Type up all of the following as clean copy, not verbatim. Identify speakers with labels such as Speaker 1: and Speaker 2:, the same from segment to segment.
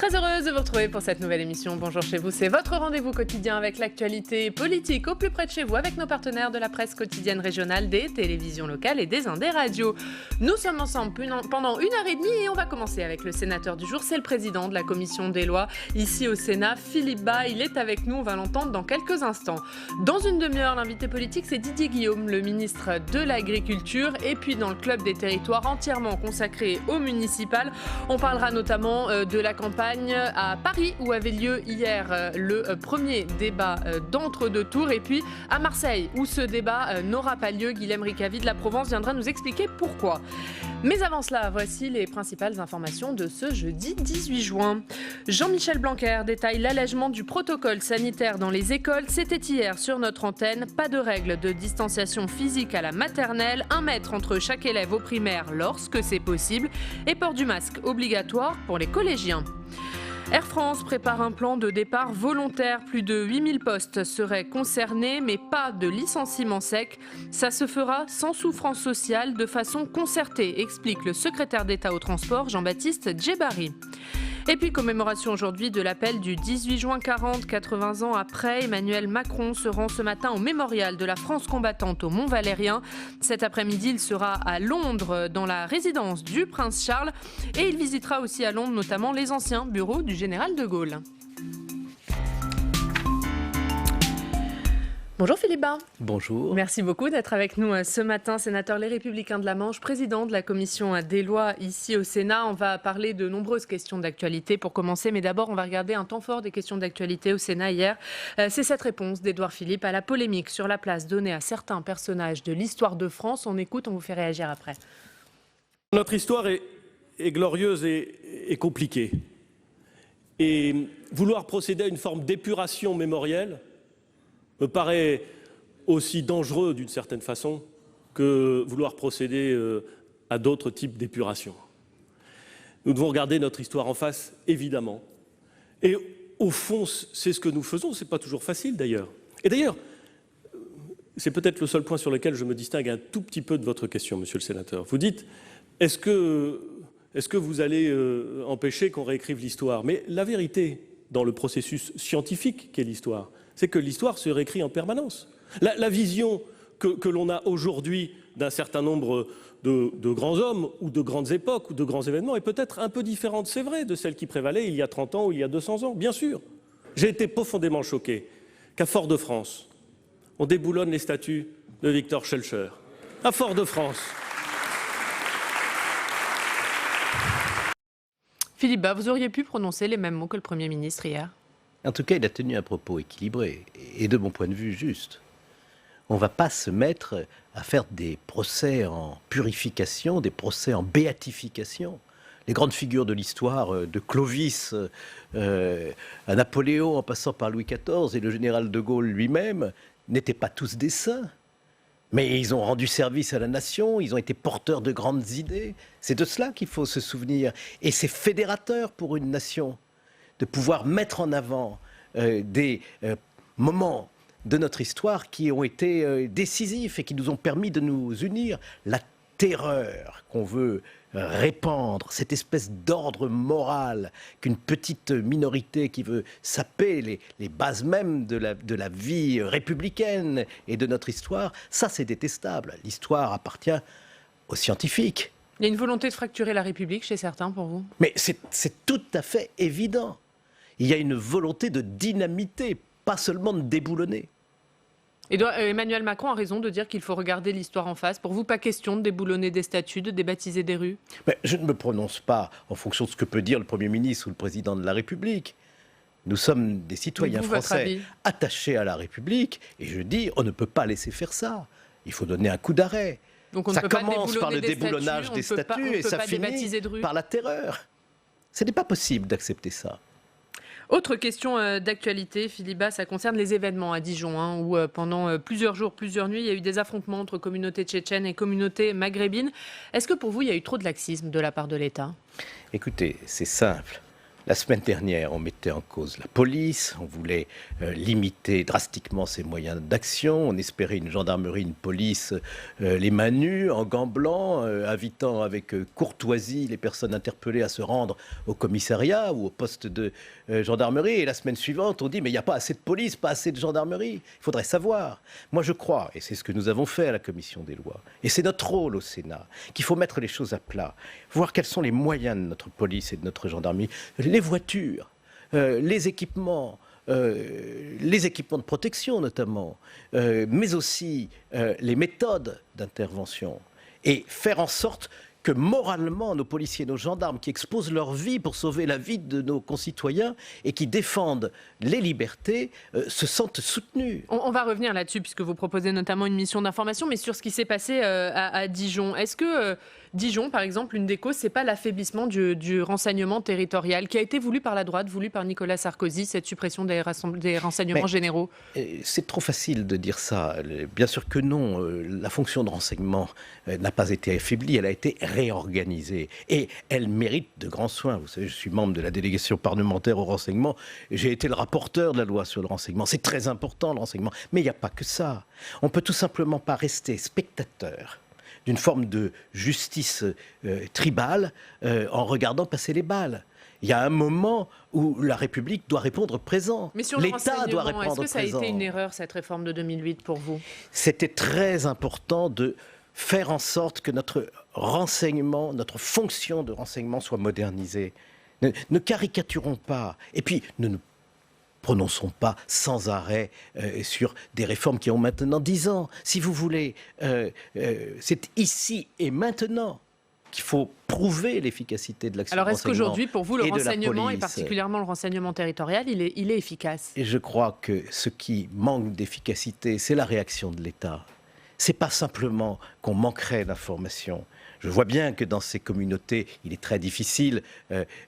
Speaker 1: Très heureuse de vous retrouver pour cette nouvelle émission. Bonjour chez vous, c'est votre rendez-vous quotidien avec l'actualité politique au plus près de chez vous, avec nos partenaires de la presse quotidienne régionale, des télévisions locales et des radios. Nous sommes ensemble pendant 1h30 et on va commencer avec le sénateur du jour. C'est le président de la commission des lois ici au Sénat, Philippe Bas. Il est avec nous, on va l'entendre dans quelques instants. Dans une demi-heure, l'invité politique, c'est Didier Guillaume, le ministre de l'Agriculture. Et puis dans le club des territoires entièrement consacré au municipal, on parlera notamment de la campagne à Paris où avait lieu hier le premier débat d'entre-deux tours, et puis à Marseille où ce débat n'aura pas lieu. Guilhem Ricavi de la Provence viendra nous expliquer pourquoi. Mais avant cela, voici les principales informations de ce jeudi 18 juin. Jean-Michel Blanquer détaille l'allègement du protocole sanitaire dans les écoles. C'était hier sur notre antenne. Pas de règles de distanciation physique à la maternelle, 1 mètre entre chaque élève au primaire lorsque c'est possible, et port du masque obligatoire pour les collégiens. Air France prépare un plan de départ volontaire. Plus de 8000 postes seraient concernés, mais pas de licenciement sec. Ça se fera sans souffrance sociale, de façon concertée, explique le secrétaire d'État au transport, Jean-Baptiste Djebari. Et puis commémoration aujourd'hui de l'appel du 18 juin 40, 80 ans après. Emmanuel Macron se rend ce matin au mémorial de la France combattante au Mont-Valérien. Cet après-midi, il sera à Londres dans la résidence du prince Charles et il visitera aussi à Londres notamment les anciens bureaux du général de Gaulle. Bonjour Philippe Bas.
Speaker 2: Bonjour.
Speaker 1: Merci beaucoup d'être avec nous ce matin. Sénateur Les Républicains de la Manche, président de la commission des lois ici au Sénat. On va parler de nombreuses questions d'actualité pour commencer, mais d'abord on va regarder un temps fort des questions d'actualité au Sénat hier. C'est cette réponse d'Édouard Philippe à la polémique sur la place donnée à certains personnages de l'histoire de France. On écoute, on vous fait réagir après.
Speaker 3: Notre histoire est glorieuse et compliquée. Et vouloir procéder à une forme d'épuration mémorielle me paraît aussi dangereux d'une certaine façon que vouloir procéder à d'autres types d'épuration. Nous devons regarder notre histoire en face, évidemment. Et au fond, c'est ce que nous faisons. Ce n'est pas toujours facile d'ailleurs. Et d'ailleurs, c'est peut-être le seul point sur lequel je me distingue un tout petit peu de votre question, monsieur le sénateur. Vous dites, est-ce que vous allez empêcher qu'on réécrive l'histoire? Mais la vérité, dans le processus scientifique qu'est l'histoire, c'est que l'histoire se réécrit en permanence. La vision que l'on a aujourd'hui d'un certain nombre de grands hommes ou de grandes époques ou de grands événements est peut-être un peu différente, c'est vrai, de celle qui prévalait il y a 30 ans ou il y a 200 ans, bien sûr. J'ai été profondément choqué qu'à Fort-de-France, on déboulonne les statues de Victor Schœlcher. À Fort-de-France.
Speaker 1: Philippe Bas, vous auriez pu prononcer les mêmes mots que le Premier ministre hier?
Speaker 2: En tout cas, il a tenu un propos équilibré et de mon point de vue juste. On ne va pas se mettre à faire des procès en purification, des procès en béatification. Les grandes figures de l'histoire, de Clovis à Napoléon, en passant par Louis XIV et le général de Gaulle lui-même, n'étaient pas tous des saints. Mais ils ont rendu service à la nation, ils ont été porteurs de grandes idées. C'est de cela qu'il faut se souvenir. Et c'est fédérateur pour une nation de pouvoir mettre en avant des moments de notre histoire qui ont été décisifs et qui nous ont permis de nous unir. La terreur qu'on veut répandre, cette espèce d'ordre moral qu'une petite minorité qui veut saper les bases mêmes de la vie républicaine et de notre histoire, ça c'est détestable. L'histoire appartient aux scientifiques.
Speaker 1: Il y a une volonté de fracturer la République chez certains pour vous?
Speaker 2: Mais c'est tout à fait évident. Il y a une volonté de dynamiter, pas seulement de déboulonner.
Speaker 1: Emmanuel Macron a raison de dire qu'il faut regarder l'histoire en face. Pour vous, pas question de déboulonner des statues, de débaptiser des rues?
Speaker 2: Mais je ne me prononce pas en fonction de ce que peut dire le Premier ministre ou le Président de la République. Nous sommes des citoyens français attachés à la République et je dis, on ne peut pas laisser faire ça. Il faut donner un coup d'arrêt.
Speaker 1: Donc
Speaker 2: ça commence par le déboulonnage des statues et ça finit par la terreur. Ce n'est pas possible d'accepter ça.
Speaker 1: Autre question d'actualité, Philippe Bas, ça concerne les événements à Dijon, où pendant plusieurs jours, plusieurs nuits, il y a eu des affrontements entre communautés tchétchènes et communautés maghrébines. Est-ce que pour vous, il y a eu trop de laxisme de la part de l'État?
Speaker 2: Écoutez, c'est simple. La semaine dernière, on mettait en cause la police, on voulait limiter drastiquement ses moyens d'action, on espérait une gendarmerie, une police, les mains nues, en gants blancs, invitant avec courtoisie les personnes interpellées à se rendre au commissariat ou au poste de gendarmerie. Et la semaine suivante, on dit mais il n'y a pas assez de police, pas assez de gendarmerie. Il faudrait savoir. Moi je crois, et c'est ce que nous avons fait à la commission des lois, et c'est notre rôle au Sénat, qu'il faut mettre les choses à plat, voir quels sont les moyens de notre police et de notre gendarmerie, les voitures, les équipements de protection notamment, mais aussi les méthodes d'intervention, et faire en sorte que moralement, nos policiers, nos gendarmes qui exposent leur vie pour sauver la vie de nos concitoyens et qui défendent les libertés se sentent soutenus.
Speaker 1: On va revenir là-dessus puisque vous proposez notamment une mission d'information, mais sur ce qui s'est passé à Dijon. Est-ce que Dijon, par exemple, une des causes, c'est pas l'affaiblissement du renseignement territorial qui a été voulu par la droite, voulu par Nicolas Sarkozy, cette suppression des renseignements généraux?
Speaker 2: C'est trop facile de dire ça. Bien sûr que non. La fonction de renseignement n'a pas été affaiblie, elle a été réorganisée. Et elle mérite de grands soins. Vous savez, je suis membre de la délégation parlementaire au renseignement. J'ai été le rapporteur de la loi sur le renseignement. C'est très important, le renseignement. Mais il n'y a pas que ça. On ne peut tout simplement pas rester spectateur d'une forme de justice tribale en regardant passer les balles. Il y a un moment où la République doit répondre présent.
Speaker 1: Mais sur
Speaker 2: l'État doit répondre présent.
Speaker 1: Est-ce que ça a été une erreur, cette réforme de 2008 pour vous?
Speaker 2: C'était très important de faire en sorte que notre renseignement, notre fonction de renseignement soit modernisée. Ne caricaturons pas. Et puis, ne prononçons pas sans arrêt sur des réformes qui ont maintenant 10 ans. Si vous voulez, c'est ici et maintenant qu'il faut prouver l'efficacité de l'action de renseignement.
Speaker 1: Alors est-ce qu'aujourd'hui, pour vous, le renseignement, et particulièrement le renseignement territorial, il est efficace?
Speaker 2: Et je crois que ce qui manque d'efficacité, c'est la réaction de l'État. C'est pas simplement qu'on manquerait d'informations. Je vois bien que dans ces communautés, il est très difficile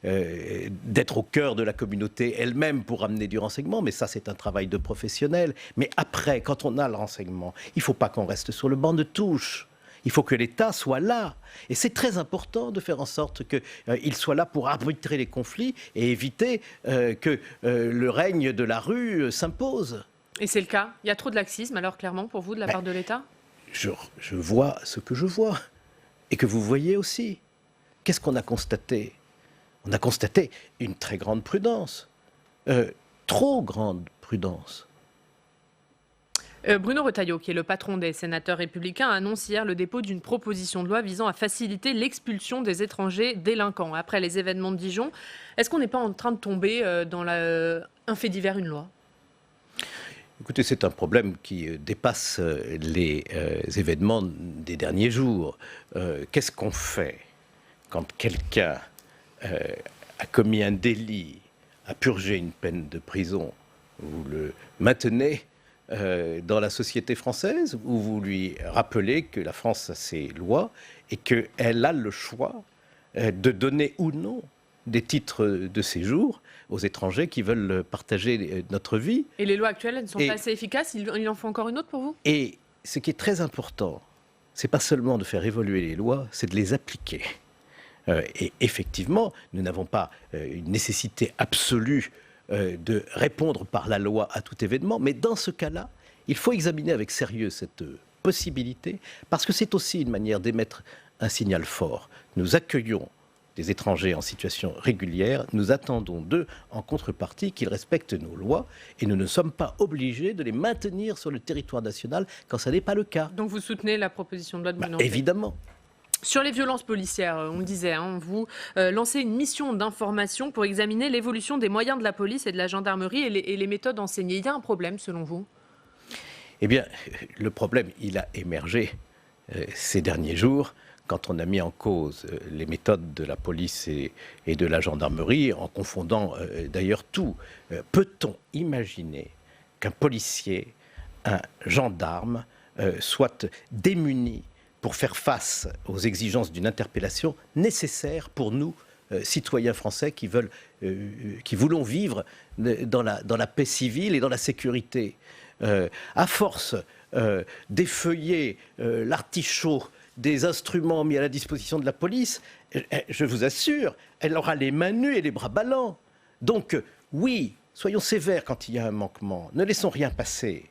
Speaker 2: d'être au cœur de la communauté elle-même pour amener du renseignement, mais ça, c'est un travail de professionnel. Mais après, quand on a le renseignement, il ne faut pas qu'on reste sur le banc de touche. Il faut que l'État soit là. Et c'est très important de faire en sorte qu'il soit là pour arbitrer les conflits et éviter que le règne de la rue s'impose.
Speaker 1: Et c'est le cas? Il y a trop de laxisme, alors, clairement, pour vous, de la part de l'État?
Speaker 2: Je vois ce que je vois. Et que vous voyez aussi. Qu'est-ce qu'on a constaté? On a constaté une très grande prudence. Trop grande prudence.
Speaker 1: Bruno Retailleau, qui est le patron des sénateurs républicains, annonce hier le dépôt d'une proposition de loi visant à faciliter l'expulsion des étrangers délinquants. Après les événements de Dijon, est-ce qu'on n'est pas en train de tomber dans un fait divers, une loi?
Speaker 2: Écoutez, c'est un problème qui dépasse les événements des derniers jours. Qu'est-ce qu'on fait quand quelqu'un a commis un délit, a purgé une peine de prison? Vous le maintenez dans la société française ou vous lui rappelez que la France a ses lois et qu'elle a le choix de donner ou non des titres de séjour aux étrangers qui veulent partager notre vie.
Speaker 1: Et les lois actuelles, elles ne sont pas assez efficaces? Il en faut encore une autre pour vous?
Speaker 2: Et ce qui est très important, c'est pas seulement de faire évoluer les lois, c'est de les appliquer. Et effectivement, nous n'avons pas une nécessité absolue de répondre par la loi à tout événement, mais dans ce cas-là, il faut examiner avec sérieux cette possibilité, parce que c'est aussi une manière d'émettre un signal fort. Nous accueillons des étrangers en situation régulière, nous attendons d'eux, en contrepartie, qu'ils respectent nos lois, et nous ne sommes pas obligés de les maintenir sur le territoire national quand ça n'est pas le cas.
Speaker 1: Donc vous soutenez la proposition de loi de Bruno Retailleau?
Speaker 2: Évidemment.
Speaker 1: Sur les violences policières, on le disait, vous lancez une mission d'information pour examiner l'évolution des moyens de la police et de la gendarmerie et les méthodes enseignées. Il y a un problème, selon vous?
Speaker 2: Eh bien, le problème, il a émergé ces derniers jours, quand on a mis en cause les méthodes de la police et de la gendarmerie, en confondant d'ailleurs tout. Peut-on imaginer qu'un policier, un gendarme, soit démuni pour faire face aux exigences d'une interpellation nécessaire pour nous, citoyens français qui voulons vivre dans la paix civile et dans la sécurité? À force d'effeuiller l'artichaut des instruments mis à la disposition de la police, je vous assure, elle aura les mains nues et les bras ballants. Donc, oui, soyons sévères quand il y a un manquement. Ne laissons rien passer.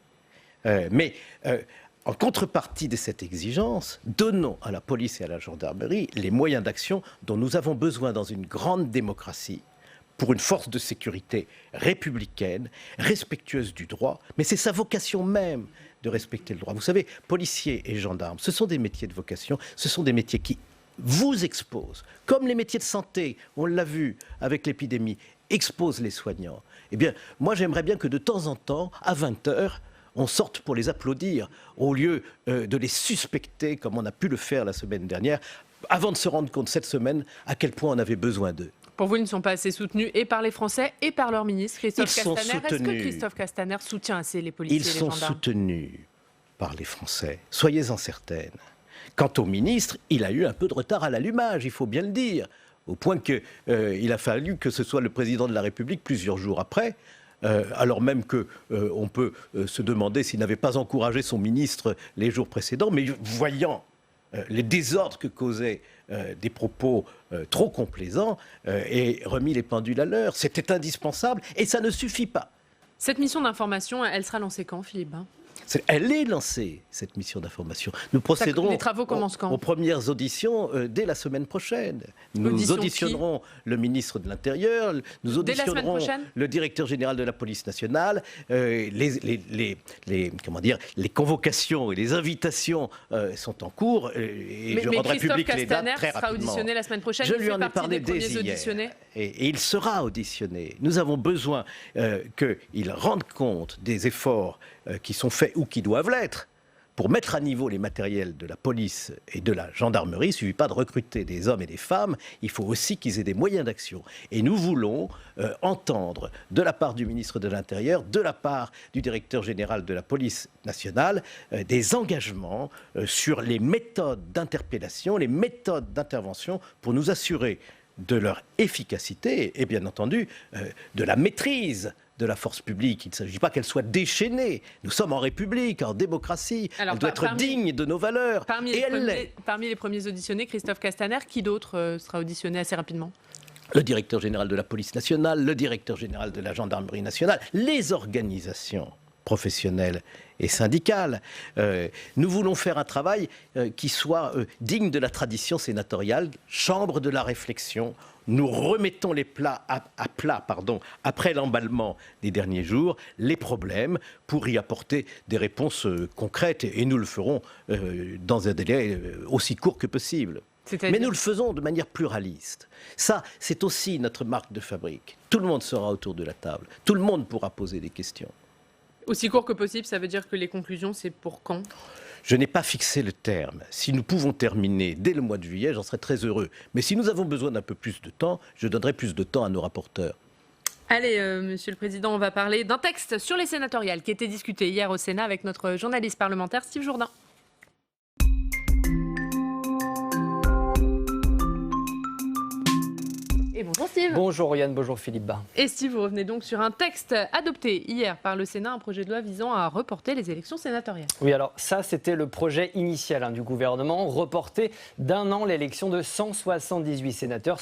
Speaker 2: Mais en contrepartie de cette exigence, donnons à la police et à la gendarmerie les moyens d'action dont nous avons besoin dans une grande démocratie pour une force de sécurité républicaine, respectueuse du droit. Mais c'est sa vocation même de respecter le droit. Vous savez, policiers et gendarmes, ce sont des métiers de vocation, ce sont des métiers qui vous exposent, comme les métiers de santé, on l'a vu avec l'épidémie, exposent les soignants. Eh bien, moi j'aimerais bien que de temps en temps, à 20h, on sorte pour les applaudir, au lieu de les suspecter, comme on a pu le faire la semaine dernière, avant de se rendre compte cette semaine à quel point on avait besoin d'eux.
Speaker 1: Pour vous, ils ne sont pas assez soutenus et par les Français et par leur ministre, Christophe Castaner. Est-ce que Christophe Castaner soutient assez les policiers et les gendarmes ?
Speaker 2: Ils sont soutenus par les Français, soyez-en certaines. Quant au ministre, il a eu un peu de retard à l'allumage, il faut bien le dire, au point qu'il a fallu que ce soit le président de la République plusieurs jours après, alors même qu'on peut se demander s'il n'avait pas encouragé son ministre les jours précédents, mais voyant les désordres que causaient des propos trop complaisants et remis les pendules à l'heure. C'était indispensable et ça ne suffit pas.
Speaker 1: Cette mission d'information, elle sera lancée quand, Philippe ?
Speaker 2: Elle est lancée, cette mission d'information. Nous procéderons
Speaker 1: les travaux commencent quand ?
Speaker 2: Aux premières auditions dès la semaine prochaine. Nous auditionnerons le ministre de l'Intérieur, nous auditionnerons le directeur général de la police nationale. Les convocations et les invitations sont en cours et je rendrai public les dates très rapidement.
Speaker 1: Sera auditionné la semaine prochaine.
Speaker 2: Je lui en ai parlé dès hier. Et il sera auditionné. Nous avons besoin qu'il rende compte des efforts qui sont faits ou qui doivent l'être pour mettre à niveau les matériels de la police et de la gendarmerie. Il ne suffit pas de recruter des hommes et des femmes, il faut aussi qu'ils aient des moyens d'action. Et nous voulons entendre de la part du ministre de l'Intérieur, de la part du directeur général de la police nationale, des engagements sur les méthodes d'interpellation, les méthodes d'intervention pour nous assurer de leur efficacité et bien entendu de la maîtrise de la force publique. Il ne s'agit pas qu'elle soit déchaînée. Nous sommes en République, en démocratie. Elle doit être digne de nos valeurs.
Speaker 1: Parmi les premiers auditionnés, Christophe Castaner, qui d'autre sera auditionné assez rapidement ?
Speaker 2: Le directeur général de la police nationale, le directeur général de la gendarmerie nationale, les organisations professionnelles et syndicales. Nous voulons faire un travail qui soit digne de la tradition sénatoriale, chambre de la réflexion. Nous remettons les plats à plat, après l'emballement des derniers jours, les problèmes pour y apporter des réponses concrètes et nous le ferons dans un délai aussi court que possible. Mais nous le faisons de manière pluraliste. Ça, c'est aussi notre marque de fabrique. Tout le monde sera autour de la table. Tout le monde pourra poser des questions.
Speaker 1: Aussi court que possible, ça veut dire que les conclusions, c'est pour quand ?
Speaker 2: Je n'ai pas fixé le terme. Si nous pouvons terminer dès le mois de juillet, j'en serais très heureux. Mais si nous avons besoin d'un peu plus de temps, je donnerai plus de temps à nos rapporteurs.
Speaker 1: Allez, Monsieur le Président, on va parler d'un texte sur les sénatoriales qui était discuté hier au Sénat avec notre journaliste parlementaire Steve Jourdain. Et bonjour Steve.
Speaker 4: Bonjour Yann, bonjour Philippe Bas.
Speaker 1: Et Steve, vous revenez donc sur un texte adopté hier par le Sénat, un projet de loi visant à reporter les élections sénatoriales.
Speaker 4: Oui, alors ça c'était le projet initial du gouvernement, reporter d'un an l'élection de 178 sénateurs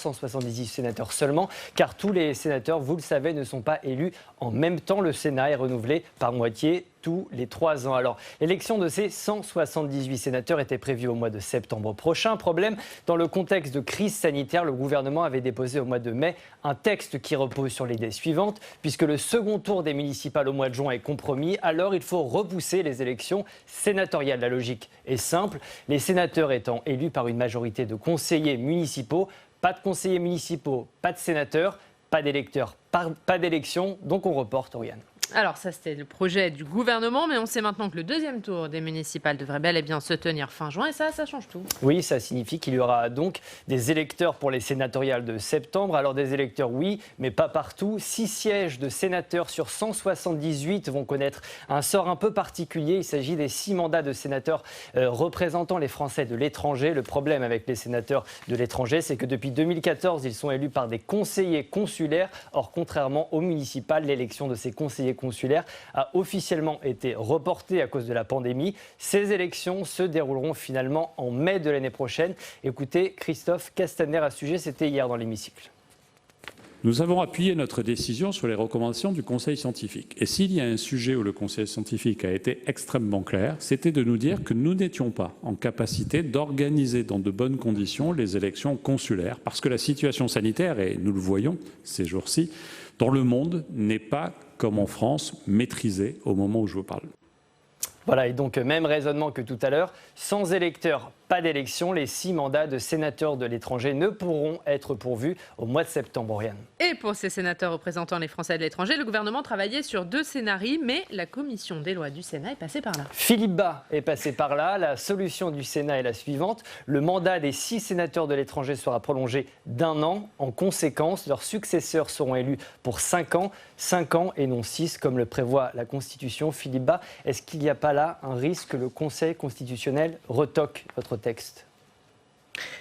Speaker 4: seulement, car tous les sénateurs, vous le savez, ne sont pas élus en même temps. Le Sénat est renouvelé par moitié tous les 3 ans. Alors, l'élection de ces 178 sénateurs était prévue au mois de septembre prochain. Problème, dans le contexte de crise sanitaire, le gouvernement avait déposé au mois de mai un texte qui repose sur l'idée suivante, puisque le second tour des municipales au mois de juin est compromis, alors il faut repousser les élections sénatoriales. La logique est simple, les sénateurs étant élus par une majorité de conseillers municipaux, pas de conseillers municipaux, pas de sénateurs, pas d'électeurs, pas d'élections, donc on reporte, Oriane.
Speaker 1: Alors ça, c'était le projet du gouvernement, mais on sait maintenant que le deuxième tour des municipales devrait bel et bien se tenir fin juin, et ça change tout.
Speaker 4: Oui, ça signifie qu'il y aura donc des électeurs pour les sénatoriales de septembre. Alors des électeurs, oui, mais pas partout. 6 sièges de sénateurs sur 178 vont connaître un sort un peu particulier. Il s'agit des 6 mandats de sénateurs représentant les Français de l'étranger. Le problème avec les sénateurs de l'étranger, c'est que depuis 2014, ils sont élus par des conseillers consulaires. Or, contrairement aux municipales, l'élection de ces conseillers consulaire a officiellement été reportée à cause de la pandémie. Ces élections se dérouleront finalement en mai de l'année prochaine. Écoutez, Christophe Castaner à ce sujet, c'était hier dans l'hémicycle.
Speaker 5: Nous avons appuyé notre décision sur les recommandations du Conseil scientifique. Et s'il y a un sujet où le Conseil scientifique a été extrêmement clair, c'était de nous dire que nous n'étions pas en capacité d'organiser dans de bonnes conditions les élections consulaires, parce que la situation sanitaire, et nous le voyons ces jours-ci, dans le monde n'est pas, comme en France, maîtrisée au moment où je vous parle.
Speaker 4: Voilà, et donc même raisonnement que tout à l'heure, sans électeurs, pas d'élection, les 6 mandats de sénateurs de l'étranger ne pourront être pourvus au mois de septembre, Oriane.
Speaker 1: Et pour ces sénateurs représentant les Français de l'étranger, le gouvernement travaillait sur 2 scénarios, mais la commission des lois du Sénat est passée par là.
Speaker 4: Philippe Bas est passé par là. La solution du Sénat est la suivante. Le mandat des 6 sénateurs de l'étranger sera prolongé d'1 an. En conséquence, leurs successeurs seront élus pour 5 ans et non 6, comme le prévoit la Constitution. Philippe Bas, est-ce qu'il n'y a pas là un risque que le Conseil constitutionnel retoque votre texte?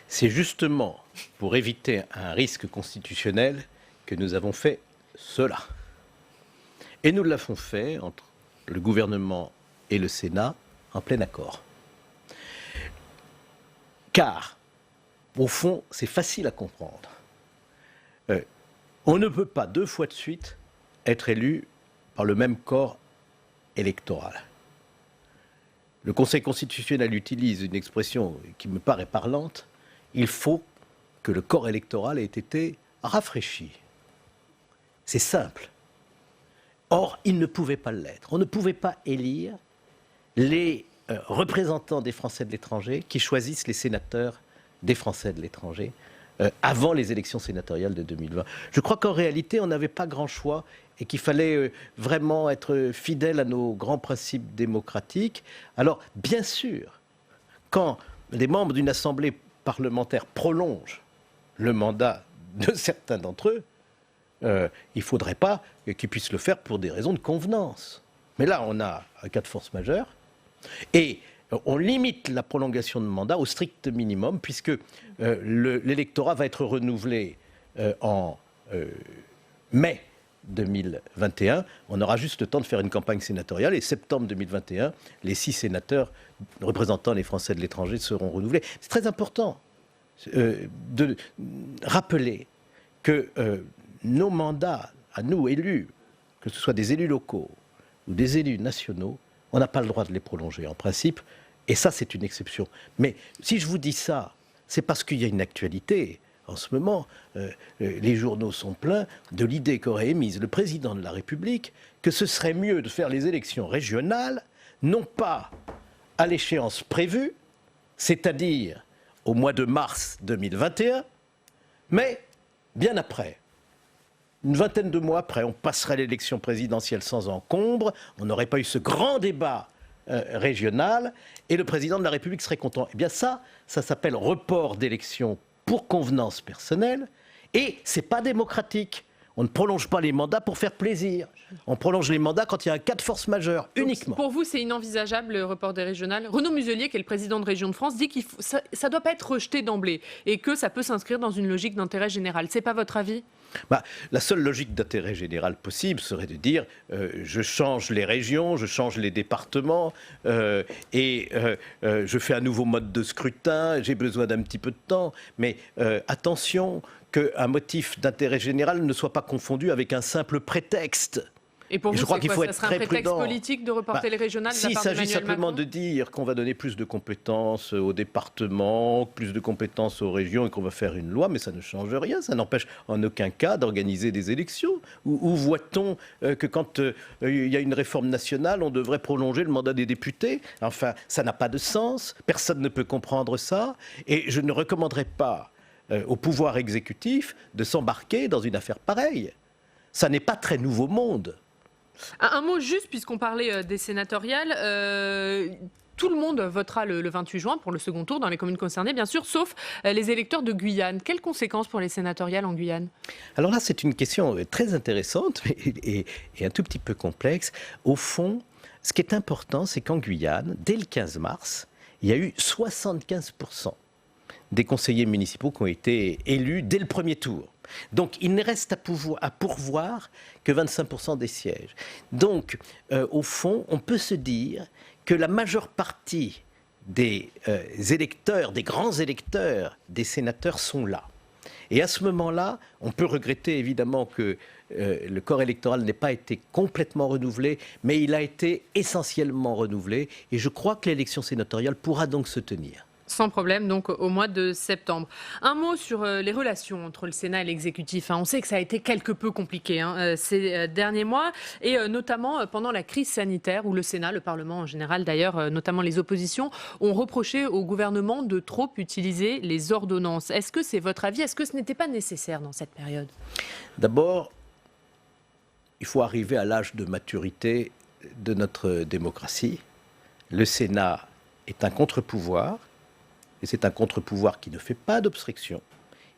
Speaker 2: C'est justement pour éviter un risque constitutionnel que nous avons fait cela. Et nous l'avons fait entre le gouvernement et le Sénat en plein accord. Car, au fond, c'est facile à comprendre. On ne peut pas 2 fois de suite être élu par le même corps électoral. Le Conseil constitutionnel utilise une expression qui me paraît parlante. Il faut que le corps électoral ait été rafraîchi. C'est simple. Or, il ne pouvait pas l'être. On ne pouvait pas élire les représentants des Français de l'étranger qui choisissent les sénateurs des Français de l'étranger avant les élections sénatoriales de 2020. Je crois qu'en réalité, on n'avait pas grand choix et qu'il fallait vraiment être fidèle à nos grands principes démocratiques. Alors, bien sûr, quand les membres d'une assemblée parlementaire prolongent le mandat de certains d'entre eux, il ne faudrait pas qu'ils puissent le faire pour des raisons de convenance. Mais là, on a un cas de force majeure et on limite la prolongation de mandat au strict minimum puisque l'électorat va être renouvelé en mai 2021. On aura juste le temps de faire une campagne sénatoriale et septembre 2021, les 6 sénateurs représentant les Français de l'étranger seront renouvelés. C'est très important de rappeler que nos mandats, à nous élus, que ce soit des élus locaux ou des élus nationaux, on n'a pas le droit de les prolonger en principe, et ça c'est une exception. Mais si je vous dis ça, c'est parce qu'il y a une actualité. En ce moment, les journaux sont pleins de l'idée qu'aurait émise le président de la République que ce serait mieux de faire les élections régionales, non pas à l'échéance prévue, c'est-à-dire au mois de mars 2021, mais bien après. Une vingtaine de mois après, on passerait l'élection présidentielle sans encombre, on n'aurait pas eu ce grand débat régional, et le président de la République serait content. Eh bien ça s'appelle report d'élection pour convenance personnelle, et c'est pas démocratique. On ne prolonge pas les mandats pour faire plaisir. On prolonge les mandats quand il y a un cas de force majeure, uniquement.
Speaker 1: Pour vous, c'est inenvisageable le report des régionales. Renaud Muselier, qui est le président de Région de France, dit que ça ne doit pas être rejeté d'emblée et que ça peut s'inscrire dans une logique d'intérêt général. C'est pas votre avis ?
Speaker 2: La seule logique d'intérêt général possible serait de dire je change les régions, je change les départements et je fais un nouveau mode de scrutin, j'ai besoin d'un petit peu de temps, mais attention qu'un motif d'intérêt général ne soit pas confondu avec un simple prétexte.
Speaker 1: Et pour vous,
Speaker 2: je crois qu'il faut être
Speaker 1: ça serait
Speaker 2: très
Speaker 1: un prétexte
Speaker 2: prudent.
Speaker 1: politique de reporter les régionales de la
Speaker 2: S'il
Speaker 1: part
Speaker 2: s'agit
Speaker 1: d'Emmanuel
Speaker 2: simplement
Speaker 1: Macron
Speaker 2: de dire qu'on va donner plus de compétences aux départements, plus de compétences aux régions et qu'on va faire une loi, mais ça ne change rien, ça n'empêche en aucun cas d'organiser des élections. Où voit-on que quand il y a une réforme nationale, on devrait prolonger le mandat des députés? Enfin, ça n'a pas de sens, personne ne peut comprendre ça, et je ne recommanderais pas au pouvoir exécutif de s'embarquer dans une affaire pareille. Ça n'est pas très nouveau monde.
Speaker 1: Un mot juste, puisqu'on parlait des sénatoriales. Tout le monde votera le 28 juin pour le second tour dans les communes concernées, bien sûr, sauf les électeurs de Guyane. Quelles conséquences pour les sénatoriales en Guyane ?
Speaker 2: Alors là, c'est une question très intéressante et un tout petit peu complexe. Au fond, ce qui est important, c'est qu'en Guyane, dès le 15 mars, il y a eu 75% des conseillers municipaux qui ont été élus dès le premier tour. Donc, il ne reste à pourvoir que 25% des sièges. Donc, au fond, on peut se dire que la majeure partie des électeurs, des grands électeurs, des sénateurs sont là. Et à ce moment-là, on peut regretter évidemment que le corps électoral n'ait pas été complètement renouvelé, mais il a été essentiellement renouvelé. Et je crois que l'élection sénatoriale pourra donc se tenir.
Speaker 1: Sans problème, donc au mois de septembre. Un mot sur les relations entre le Sénat et l'exécutif. On sait que ça a été quelque peu compliqué ces derniers mois, et notamment pendant la crise sanitaire où le Sénat, le Parlement en général d'ailleurs, notamment les oppositions, ont reproché au gouvernement de trop utiliser les ordonnances. Est-ce que c'est votre avis? Est-ce que ce n'était pas nécessaire dans cette période?
Speaker 2: D'abord, il faut arriver à l'âge de maturité de notre démocratie. Le Sénat est un contre-pouvoir. Et c'est un contre-pouvoir qui ne fait pas d'obstruction.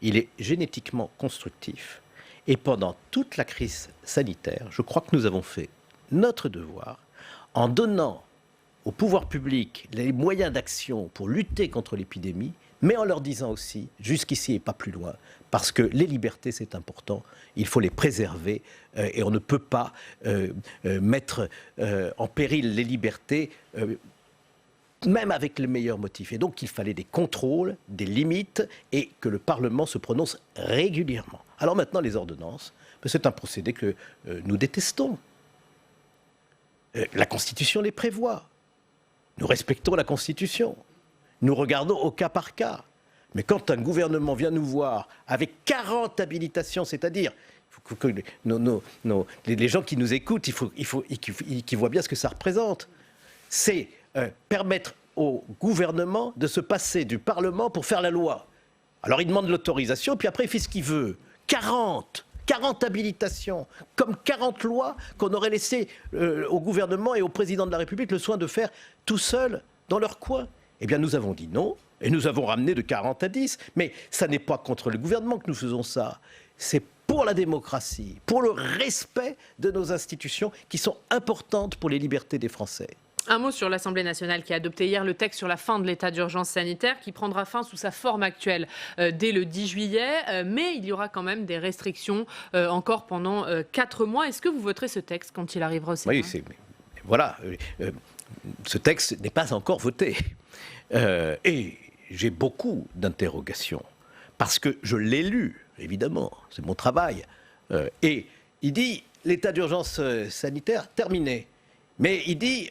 Speaker 2: Il est génétiquement constructif. Et pendant toute la crise sanitaire, je crois que nous avons fait notre devoir en donnant au pouvoir public les moyens d'action pour lutter contre l'épidémie, mais en leur disant aussi, jusqu'ici et pas plus loin, parce que les libertés, c'est important, il faut les préserver et on ne peut pas mettre en péril les libertés même avec les meilleurs motifs. Et donc, il fallait des contrôles, des limites, et que le Parlement se prononce régulièrement. Alors maintenant, les ordonnances, c'est un procédé que nous détestons. La Constitution les prévoit. Nous respectons la Constitution. Nous regardons au cas par cas. Mais quand un gouvernement vient nous voir avec 40 habilitations, c'est-à-dire que les gens qui nous écoutent, qu'ils voient bien ce que ça représente, c'est permettre au gouvernement de se passer du Parlement pour faire la loi. Alors il demande l'autorisation, puis après il fait ce qu'il veut. 40 habilitations, comme 40 lois qu'on aurait laissé au gouvernement et au président de la République le soin de faire tout seul dans leur coin. Eh bien nous avons dit non, et nous avons ramené de 40 à 10. Mais ça n'est pas contre le gouvernement que nous faisons ça. C'est pour la démocratie, pour le respect de nos institutions qui sont importantes pour les libertés des Français.
Speaker 1: Un mot sur l'Assemblée nationale qui a adopté hier le texte sur la fin de l'état d'urgence sanitaire qui prendra fin sous sa forme actuelle dès le 10 juillet. Mais il y aura quand même des restrictions encore pendant 4 mois. Est-ce que vous voterez ce texte quand il arrivera au Sénat?
Speaker 2: Oui, voilà. Ce texte n'est pas encore voté. Et j'ai beaucoup d'interrogations. Parce que je l'ai lu, évidemment. C'est mon travail. Et il dit l'état d'urgence sanitaire terminé. Mais il dit,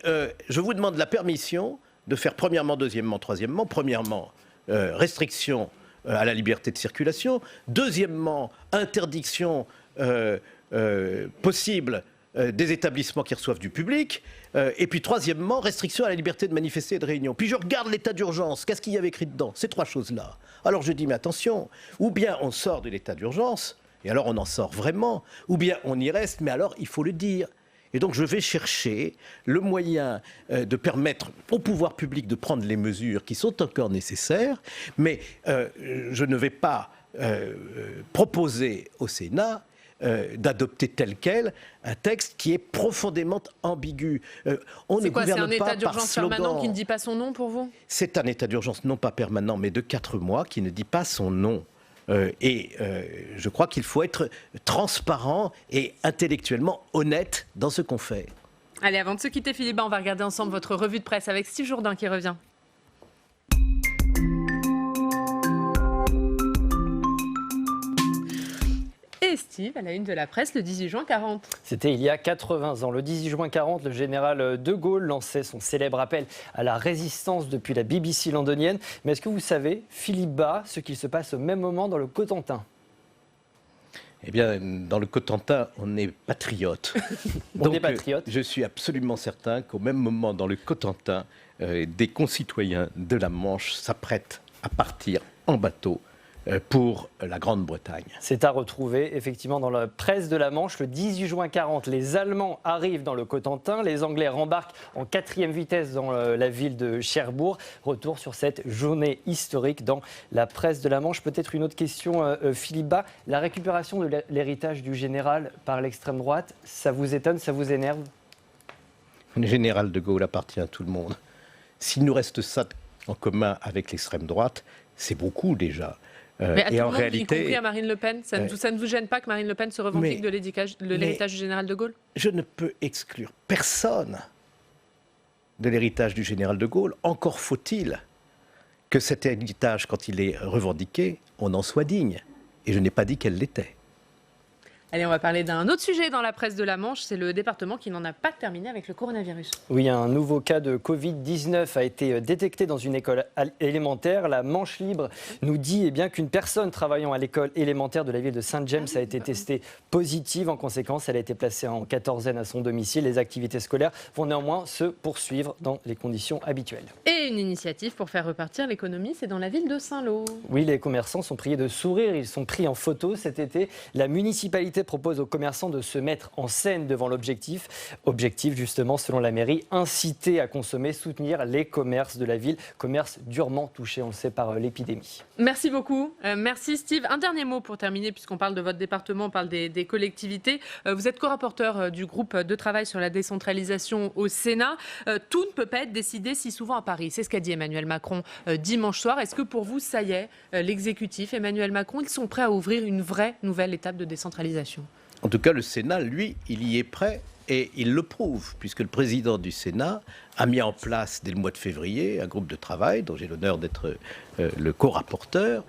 Speaker 2: je vous demande la permission de faire premièrement, deuxièmement, troisièmement. Premièrement, restriction à la liberté de circulation. Deuxièmement, interdiction possible des établissements qui reçoivent du public. Et puis troisièmement, restriction à la liberté de manifester et de réunion. Puis je regarde l'état d'urgence. Qu'est-ce qu'il y avait écrit dedans? Ces 3 choses-là. Alors je dis, mais attention, ou bien on sort de l'état d'urgence, et alors on en sort vraiment, ou bien on y reste, mais alors il faut le dire. Et donc je vais chercher le moyen de permettre au pouvoir public de prendre les mesures qui sont encore nécessaires, mais je ne vais pas proposer au Sénat d'adopter tel quel un texte qui est profondément ambigu.
Speaker 1: C'est quoi, c'est un état d'urgence permanent qui ne dit pas son nom pour vous?
Speaker 2: C'est un état d'urgence non pas permanent, mais de 4 mois qui ne dit pas son nom. Je crois qu'il faut être transparent et intellectuellement honnête dans ce qu'on fait.
Speaker 1: Allez, avant de se quitter, Philippe, on va regarder ensemble votre revue de presse avec Steve Jourdain qui revient. Et Steve, à la une de la presse, le 18 juin 40.
Speaker 4: C'était il y a 80 ans. Le 18 juin 40, le général de Gaulle lançait son célèbre appel à la résistance depuis la BBC londonienne. Mais est-ce que vous savez, Philippe Bas, ce qu'il se passe au même moment dans le Cotentin?
Speaker 2: Eh bien, dans le Cotentin, on est patriote.
Speaker 4: On est patriote.
Speaker 2: Je suis absolument certain qu'au même moment, dans le Cotentin, des concitoyens de la Manche s'apprêtent à partir en bateau pour la Grande-Bretagne.
Speaker 4: C'est à retrouver effectivement dans la presse de la Manche. Le 18 juin 40, les Allemands arrivent dans le Cotentin, les Anglais rembarquent en 4e vitesse dans la ville de Cherbourg. Retour sur cette journée historique dans la presse de la Manche. Peut-être une autre question, Philippe Bas. La récupération de l'héritage du général par l'extrême droite, ça vous étonne, ça vous énerve?
Speaker 2: Le général de Gaulle appartient à tout le monde. S'il nous reste ça en commun avec l'extrême droite, c'est beaucoup déjà.
Speaker 1: Mais à tout le monde, y compris à Marine Le Pen, ça ne vous gêne pas que Marine Le Pen se revendique de l'héritage du général de Gaulle?
Speaker 2: Je ne peux exclure personne de l'héritage du général de Gaulle. Encore faut-il que cet héritage, quand il est revendiqué, on en soit digne. Et je n'ai pas dit qu'elle l'était.
Speaker 1: Allez, on va parler d'un autre sujet dans la presse de la Manche, c'est le département qui n'en a pas terminé avec le coronavirus.
Speaker 4: Oui, un nouveau cas de Covid-19 a été détecté dans une école élémentaire. La Manche Libre nous dit qu'une personne travaillant à l'école élémentaire de la ville de Saint-James a été testée positive. En conséquence, elle a été placée en quatorzaine à son domicile. Les activités scolaires vont néanmoins se poursuivre dans les conditions habituelles.
Speaker 1: Et une initiative pour faire repartir l'économie, c'est dans la ville de Saint-Lô.
Speaker 4: Oui, les commerçants sont priés de sourire. Ils sont pris en photo cet été. La municipalité propose aux commerçants de se mettre en scène devant l'objectif. Objectif, justement, selon la mairie, inciter à consommer, soutenir les commerces de la ville, commerces durement touchés, on le sait, par l'épidémie.
Speaker 1: Merci beaucoup. Merci Steve. Un dernier mot pour terminer, puisqu'on parle de votre département, on parle des collectivités. Vous êtes co-rapporteur du groupe de travail sur la décentralisation au Sénat. Tout ne peut pas être décidé si souvent à Paris. C'est ce qu'a dit Emmanuel Macron dimanche soir. Est-ce que pour vous, ça y est, l'exécutif, Emmanuel Macron, ils sont prêts à ouvrir une vraie nouvelle étape de décentralisation ?
Speaker 2: En tout cas, le Sénat, lui, il y est prêt et il le prouve, puisque le président du Sénat a mis en place dès le mois de février un groupe de travail dont j'ai l'honneur d'être le co-rapporteur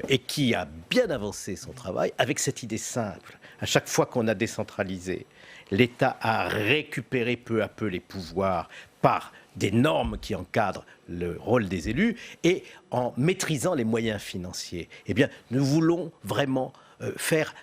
Speaker 2: et qui a bien avancé son travail avec cette idée simple. À chaque fois qu'on a décentralisé, l'État a récupéré peu à peu les pouvoirs par des normes qui encadrent le rôle des élus et en maîtrisant les moyens financiers. Eh bien, nous voulons vraiment faire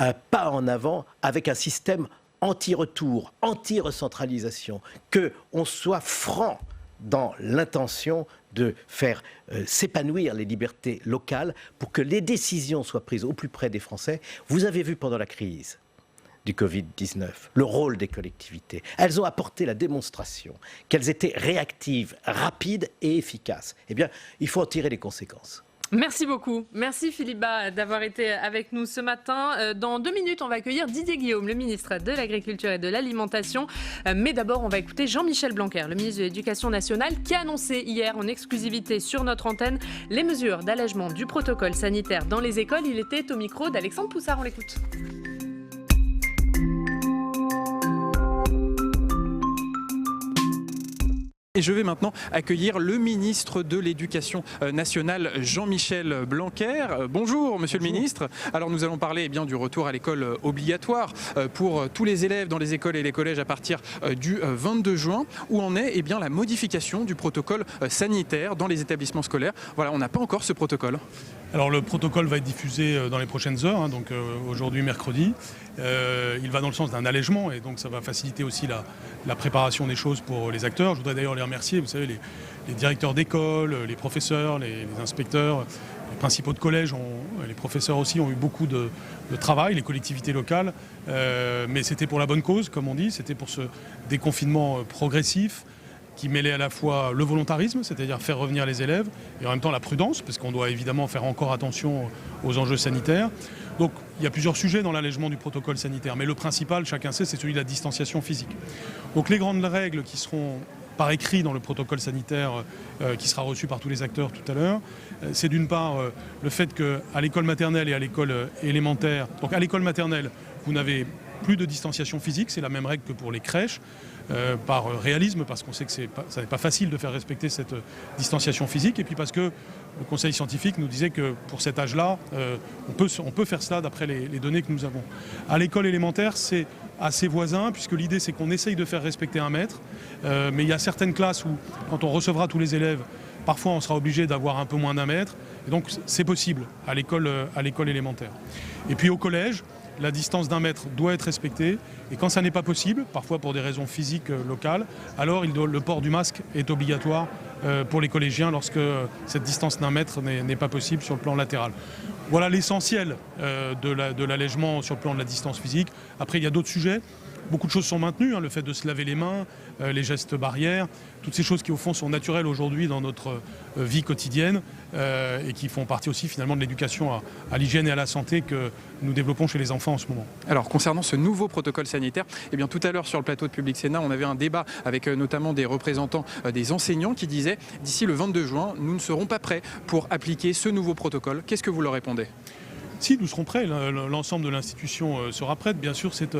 Speaker 2: un pas en avant avec un système anti-retour, anti-recentralisation, qu'on soit franc dans l'intention de faire s'épanouir les libertés locales pour que les décisions soient prises au plus près des Français. Vous avez vu pendant la crise du Covid-19 le rôle des collectivités. Elles ont apporté la démonstration qu'elles étaient réactives, rapides et efficaces. Eh bien, il faut en tirer les conséquences.
Speaker 1: Merci beaucoup. Merci Philippe Bas d'avoir été avec nous ce matin. Dans 2 minutes, on va accueillir Didier Guillaume, le ministre de l'Agriculture et de l'Alimentation. Mais d'abord, on va écouter Jean-Michel Blanquer, le ministre de l'Éducation nationale, qui a annoncé hier en exclusivité sur notre antenne les mesures d'allègement du protocole sanitaire dans les écoles. Il était au micro d'Alexandre Poussard. On l'écoute.
Speaker 6: Et je vais maintenant accueillir le ministre de l'Éducation nationale, Jean-Michel Blanquer. Bonjour, monsieur le ministre. Alors nous allons parler du retour à l'école obligatoire pour tous les élèves dans les écoles et les collèges à partir du 22 juin. Où en est la modification du protocole sanitaire dans les établissements scolaires. Voilà, on n'a pas encore ce protocole.
Speaker 7: Alors le protocole va être diffusé dans les prochaines heures, donc aujourd'hui, mercredi. Il va dans le sens d'un allègement et donc ça va faciliter aussi la préparation des choses pour les acteurs. Je voudrais d'ailleurs les remercier, vous savez, les directeurs d'école, les professeurs, les inspecteurs, les principaux de collège, les professeurs aussi ont eu beaucoup de travail, les collectivités locales, mais c'était pour la bonne cause, comme on dit, c'était pour ce déconfinement progressif qui mêlait à la fois le volontarisme, c'est-à-dire faire revenir les élèves, et en même temps la prudence, parce qu'on doit évidemment faire encore attention aux enjeux sanitaires. Donc il y a plusieurs sujets dans l'allègement du protocole sanitaire, mais le principal, chacun sait, c'est celui de la distanciation physique. Donc les grandes règles qui seront par écrit dans le protocole sanitaire qui sera reçu par tous les acteurs tout à l'heure, c'est d'une part le fait qu'à l'école maternelle et à l'école élémentaire, donc à l'école maternelle, vous n'avez plus de distanciation physique, c'est la même règle que pour les crèches, par réalisme, parce qu'on sait que ça n'est pas facile de faire respecter cette distanciation physique, et puis parce que le conseil scientifique nous disait que pour cet âge-là, on peut faire cela d'après les données que nous avons. À l'école élémentaire, c'est assez voisin, puisque l'idée c'est qu'on essaye de faire respecter 1 mètre, mais il y a certaines classes où, quand on recevra tous les élèves, parfois on sera obligé d'avoir un peu moins d'1 mètre, et donc c'est possible à l'école élémentaire. Et puis au collège, la distance d'1 mètre doit être respectée, et quand ça n'est pas possible, parfois pour des raisons physiques locales, alors le port du masque est obligatoire pour les collégiens lorsque cette distance d'1 mètre n'est pas possible sur le plan latéral. Voilà l'essentiel de l'allègement sur le plan de la distance physique. Après, il y a d'autres sujets. Beaucoup de choses sont maintenues, le fait de se laver les mains, les gestes barrières, toutes ces choses qui au fond sont naturelles aujourd'hui dans notre vie quotidienne et qui font partie aussi finalement de l'éducation à l'hygiène et à la santé que nous développons chez les enfants en ce moment.
Speaker 6: Alors concernant ce nouveau protocole sanitaire, tout à l'heure sur le plateau de Public Sénat, on avait un débat avec notamment des représentants des enseignants qui disaient d'ici le 22 juin, nous ne serons pas prêts pour appliquer ce nouveau protocole. Qu'est-ce que vous leur répondez ?
Speaker 7: Si, nous serons prêts. L'ensemble de l'institution sera prête. Bien sûr, c'est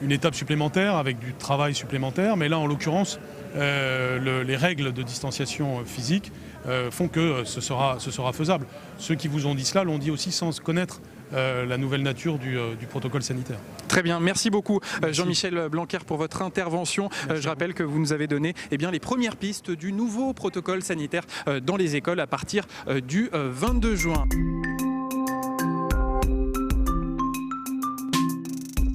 Speaker 7: une étape supplémentaire avec du travail supplémentaire. Mais là, en l'occurrence, les règles de distanciation physique font que ce sera faisable. Ceux qui vous ont dit cela l'ont dit aussi sans connaître la nouvelle nature du protocole sanitaire.
Speaker 6: Très bien, merci beaucoup Jean-Michel Blanquer pour votre intervention. Je rappelle que vous nous avez donné les premières pistes du nouveau protocole sanitaire dans les écoles à partir du 22 juin.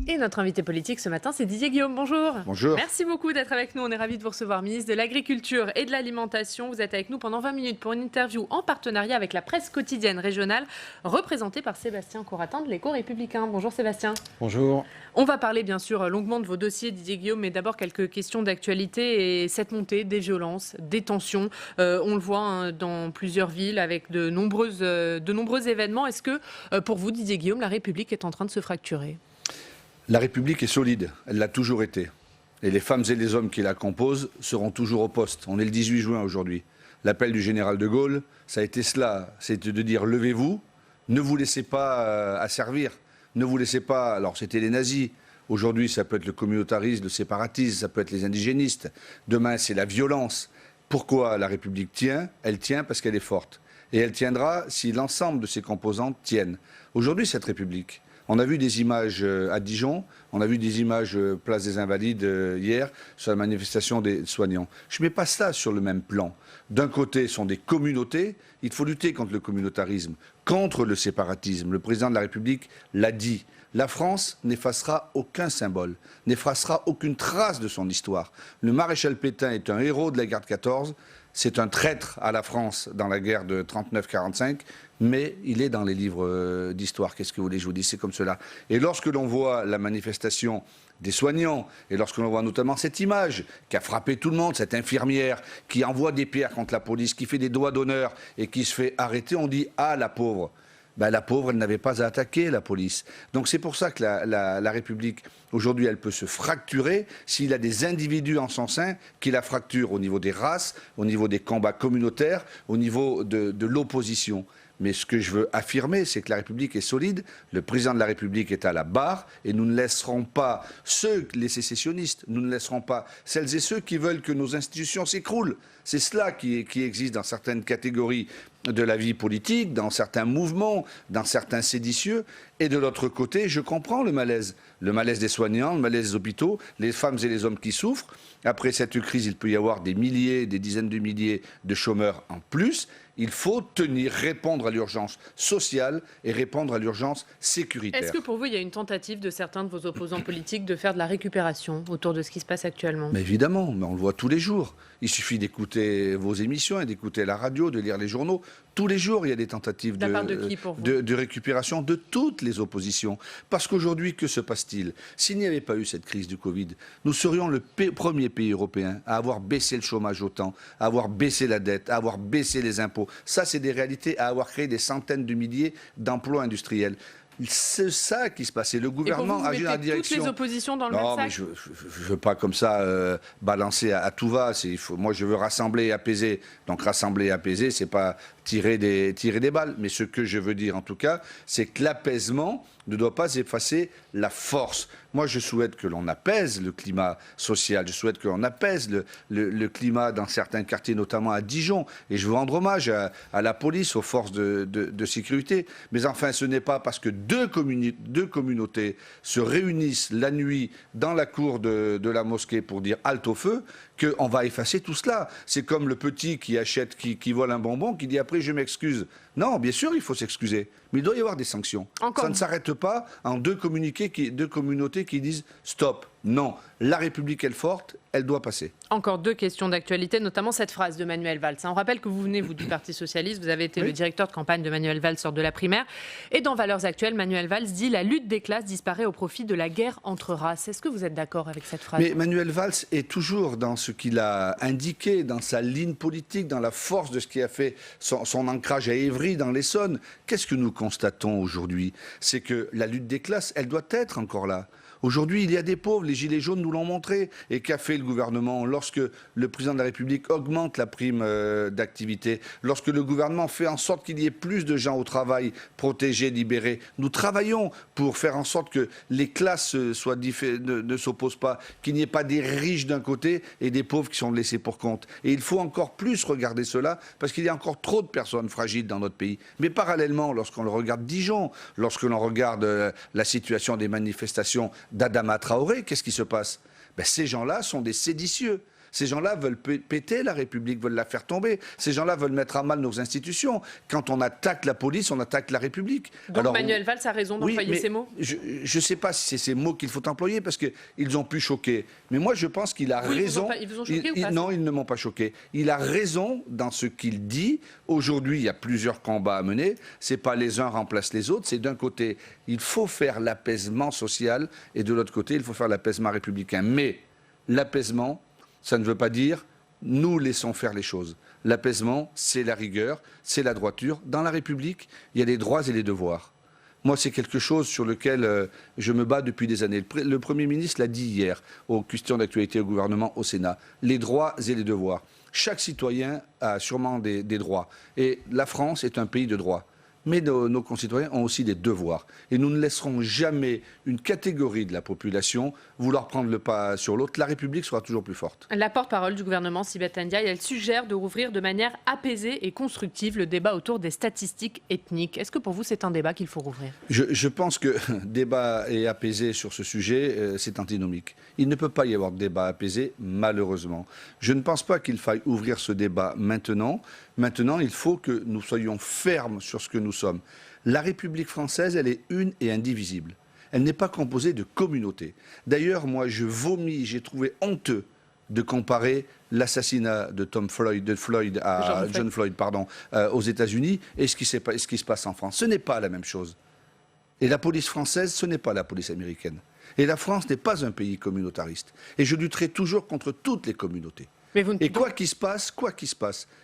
Speaker 1: Et notre invité politique ce matin, c'est Didier Guillaume. Bonjour.
Speaker 8: Bonjour.
Speaker 1: Merci beaucoup d'être avec nous. On est ravis de vous recevoir, ministre de l'Agriculture et de l'Alimentation. Vous êtes avec nous pendant 20 minutes pour une interview en partenariat avec la presse quotidienne régionale, représentée par Sébastien Coratin de l'Éco-Républicain. Bonjour Sébastien.
Speaker 8: Bonjour.
Speaker 1: On va parler bien sûr longuement de vos dossiers, Didier Guillaume, mais d'abord quelques questions d'actualité et cette montée des violences, des tensions. On le voit dans plusieurs villes avec de nombreux événements. Est-ce que pour vous, Didier Guillaume, la République est en train de se fracturer ?
Speaker 8: La République est solide, elle l'a toujours été. Et les femmes et les hommes qui la composent seront toujours au poste. On est le 18 juin aujourd'hui. L'appel du général de Gaulle, ça a été cela. C'était de dire levez-vous, ne vous laissez pas asservir, ne vous laissez pas... Alors c'était les nazis. Aujourd'hui, ça peut être le communautarisme, le séparatisme, ça peut être les indigénistes. Demain, c'est la violence. Pourquoi la République tient ? Elle tient parce qu'elle est forte. Et elle tiendra si l'ensemble de ses composantes tiennent. Aujourd'hui, cette République... On a vu des images à Dijon, on a vu des images place des Invalides hier sur la manifestation des soignants. Je ne mets pas ça sur le même plan. D'un côté, ce sont des communautés. Il faut lutter contre le communautarisme, contre le séparatisme. Le président de la République l'a dit. La France n'effacera aucun symbole, n'effacera aucune trace de son histoire. Le maréchal Pétain est un héros de la guerre de 14. C'est un traître à la France dans la guerre de 39-45, mais il est dans les livres d'histoire. Qu'est-ce que vous voulez que je vous dise ? C'est comme cela. Et lorsque l'on voit la manifestation des soignants, et lorsque l'on voit notamment cette image qui a frappé tout le monde, cette infirmière qui envoie des pierres contre la police, qui fait des doigts d'honneur et qui se fait arrêter, on dit « Ah, la pauvre ». Ben, la pauvre, elle n'avait pas à attaquer la police. Donc c'est pour ça que la République, aujourd'hui, elle peut se fracturer s'il y a des individus en son sein qui la fracturent au niveau des races, au niveau des combats communautaires, au niveau de l'opposition. Mais ce que je veux affirmer, c'est que la République est solide, le président de la République est à la barre, et nous ne laisserons pas les sécessionnistes, nous ne laisserons pas celles et ceux qui veulent que nos institutions s'écroulent. C'est cela qui existe dans certaines catégories de la vie politique, dans certains mouvements, dans certains séditieux. Et de l'autre côté, je comprends le malaise des soignants, le malaise des hôpitaux, les femmes et les hommes qui souffrent. Après cette crise, il peut y avoir des milliers, des dizaines de milliers de chômeurs en plus. Il faut répondre à l'urgence sociale et répondre à l'urgence sécuritaire.
Speaker 1: Est-ce que pour vous, il y a une tentative de certains de vos opposants politiques de faire de la récupération autour de ce qui se passe actuellement ?
Speaker 8: Mais évidemment, mais on le voit tous les jours. Il suffit d'écouter vos émissions et d'écouter la radio, de lire les journaux. Tous les jours, il y a des tentatives de récupération de toutes les oppositions. Parce qu'aujourd'hui, que se passe-t-il ? S'il n'y avait pas eu cette crise du Covid, nous serions le premier pays européen à avoir baissé le chômage autant, à avoir baissé la dette, à avoir baissé les impôts. Ça, c'est des réalités, à avoir créé des centaines de milliers d'emplois industriels. C'est ça qui se passait. Le gouvernement agit dans la direction.
Speaker 1: Toutes les oppositions dans le même sac.
Speaker 8: Non, mais je ne veux pas comme ça balancer à tout va. Moi, je veux rassembler et apaiser. Donc, rassembler et apaiser, c'est pas tirer des balles. Mais ce que je veux dire, en tout cas, c'est que l'apaisement ne doit pas effacer la force. Moi, je souhaite que l'on apaise le climat social. Je souhaite que l'on apaise le climat dans certains quartiers, notamment à Dijon. Et je veux rendre hommage à la police, aux forces de sécurité. Mais enfin, ce n'est pas parce que deux communautés se réunissent la nuit dans la cour de la mosquée pour dire halte au feu qu'on va effacer tout cela. C'est comme le petit qui vole un bonbon, qui dit après je m'excuse. Non, bien sûr, il faut s'excuser. Mais il doit y avoir des sanctions. Ça ne s'arrête pas en deux communautés qui disent stop. Non, la République est forte, elle doit passer.
Speaker 1: Encore deux questions d'actualité, notamment cette phrase de Manuel Valls. On rappelle que vous venez, du Parti Socialiste, vous avez été le directeur de campagne de Manuel Valls lors de la primaire. Et dans Valeurs Actuelles, Manuel Valls dit « La lutte des classes disparaît au profit de la guerre entre races ». Est-ce que vous êtes d'accord avec cette phrase ?
Speaker 8: Mais Manuel Valls est toujours dans ce qu'il a indiqué, dans sa ligne politique, dans la force de ce qui a fait son ancrage à Évry, dans l'Essonne. Qu'est-ce que nous constatons aujourd'hui ? C'est que la lutte des classes, elle doit être encore là. Aujourd'hui, il y a des pauvres, les Gilets jaunes nous l'ont montré. Et qu'a fait le gouvernement lorsque le président de la République augmente la prime d'activité, lorsque le gouvernement fait en sorte qu'il y ait plus de gens au travail, protégés, libérés. Nous travaillons pour faire en sorte que les classes ne s'opposent pas, qu'il n'y ait pas des riches d'un côté et des pauvres qui sont laissés pour compte. Et il faut encore plus regarder cela, parce qu'il y a encore trop de personnes fragiles dans notre pays. Mais parallèlement, lorsqu'on le regarde Dijon, lorsque l'on regarde la situation des manifestations d'Adama Traoré, qu'est-ce qui se passe? Ces gens-là sont des séditieux. Ces gens-là veulent péter la République, veulent la faire tomber. Ces gens-là veulent mettre à mal nos institutions. Quand on attaque la police, on attaque la République.
Speaker 1: Donc
Speaker 8: alors,
Speaker 1: Manuel Valls a raison d'employer ces mots.
Speaker 8: Je ne sais pas si c'est ces mots qu'il faut employer, parce qu'ils ont pu choquer. Mais moi, je pense qu'il a raison.
Speaker 1: Ils vous ont choqué ou pas?
Speaker 8: Non, ils ne m'ont pas choqué. Il a raison dans ce qu'il dit. Aujourd'hui, il y a plusieurs combats à mener. Ce n'est pas les uns remplacent les autres. C'est d'un côté, il faut faire l'apaisement social, et de l'autre côté, il faut faire l'apaisement républicain. Mais l'apaisement, ça ne veut pas dire nous laissons faire les choses. L'apaisement, c'est la rigueur, c'est la droiture. Dans la République, il y a des droits et des devoirs. Moi, c'est quelque chose sur lequel je me bats depuis des années. Le Premier ministre l'a dit hier aux questions d'actualité au gouvernement au Sénat. Les droits et les devoirs. Chaque citoyen a sûrement des droits. Et la France est un pays de droits. Mais nos concitoyens ont aussi des devoirs. Et nous ne laisserons jamais une catégorie de la population vouloir prendre le pas sur l'autre. La République sera toujours plus forte.
Speaker 1: La porte-parole du gouvernement, Sibeth Ndiaye, elle suggère de rouvrir de manière apaisée et constructive le débat autour des statistiques ethniques. Est-ce que pour vous, c'est un débat qu'il faut rouvrir?
Speaker 8: Je pense que débat et apaisé sur ce sujet, c'est antinomique. Il ne peut pas y avoir de débat apaisé, malheureusement. Je ne pense pas qu'il faille ouvrir ce débat maintenant. Maintenant, il faut que nous soyons fermes sur ce que nous sommes. La République française, elle est une et indivisible. Elle n'est pas composée de communautés. D'ailleurs, moi, je vomis, j'ai trouvé honteux de comparer l'assassinat de John Floyd aux États-Unis et ce qui se passe en France. Ce n'est pas la même chose. Et la police française, ce n'est pas la police américaine. Et la France n'est pas un pays communautariste. Et je lutterai toujours contre toutes les communautés. Et quoi qu'il se passe,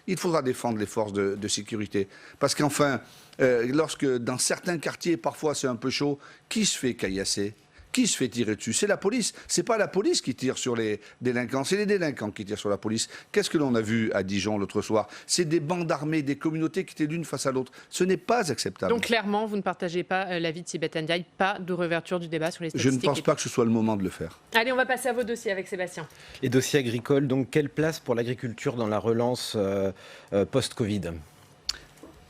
Speaker 8: il faudra défendre les forces de sécurité. Parce qu'enfin, lorsque dans certains quartiers, parfois c'est un peu chaud, qui se fait caillasser? Qui se fait tirer dessus? C'est la police. C'est pas la police qui tire sur les délinquants, c'est les délinquants qui tirent sur la police. Qu'est-ce que l'on a vu à Dijon l'autre soir? C'est des bandes armées, des communautés qui étaient l'une face à l'autre. Ce n'est pas acceptable.
Speaker 1: Donc clairement, vous ne partagez pas l'avis de Sibeth Ndiaye, pas de réouverture du débat sur les statistiques.
Speaker 8: Je ne pense pas que ce soit le moment de le faire.
Speaker 1: Allez, on va passer à vos dossiers avec Sébastien.
Speaker 9: Les dossiers agricoles, donc quelle place pour l'agriculture dans la relance post-Covid?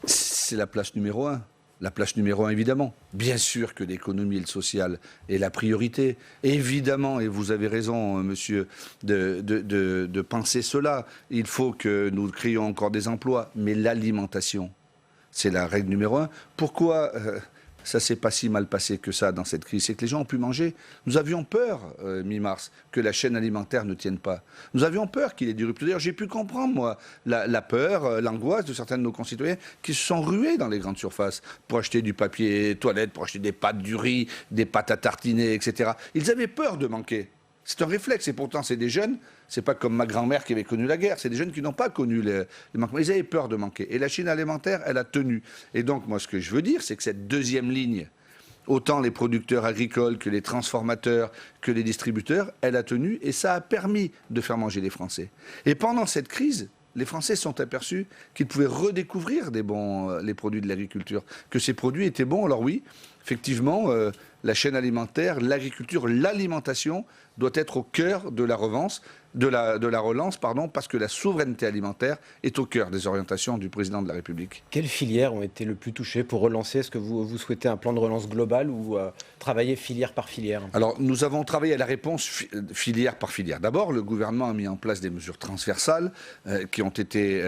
Speaker 8: C'est la place numéro 1. La place numéro 1, évidemment. Bien sûr que l'économie et le social est la priorité. Évidemment, et vous avez raison, monsieur, de penser cela. Il faut que nous créions encore des emplois. Mais l'alimentation, c'est la règle numéro 1. Pourquoi ça s'est pas si mal passé que ça dans cette crise? C'est que les gens ont pu manger. Nous avions peur, mi-mars, que la chaîne alimentaire ne tienne pas. Nous avions peur qu'il y ait des ruptures. D'ailleurs, j'ai pu comprendre, moi, la peur, l'angoisse de certains de nos concitoyens qui se sont rués dans les grandes surfaces pour acheter du papier toilette, pour acheter des pâtes, du riz, des pâtes à tartiner, etc. Ils avaient peur de manquer. C'est un réflexe, et pourtant c'est des jeunes, c'est pas comme ma grand-mère qui avait connu la guerre, c'est des jeunes qui n'ont pas connu les manquements. Ils avaient peur de manquer. Et la chaîne alimentaire, elle a tenu. Et donc, moi, ce que je veux dire, c'est que cette deuxième ligne, autant les producteurs agricoles que les transformateurs, que les distributeurs, elle a tenu, et ça a permis de faire manger les Français. Et pendant cette crise, les Français se sont aperçus qu'ils pouvaient redécouvrir les produits de l'agriculture, que ces produits étaient bons. Alors oui, effectivement, la chaîne alimentaire, l'agriculture, l'alimentation doit être au cœur de la relance, parce que la souveraineté alimentaire est au cœur des orientations du président de la République.
Speaker 9: Quelles filières ont été le plus touchées pour relancer? Est-ce que vous souhaitez un plan de relance global ou travailler filière par filière?
Speaker 8: Alors, nous avons travaillé à la réponse filière par filière. D'abord, le gouvernement a mis en place des mesures transversales qui ont été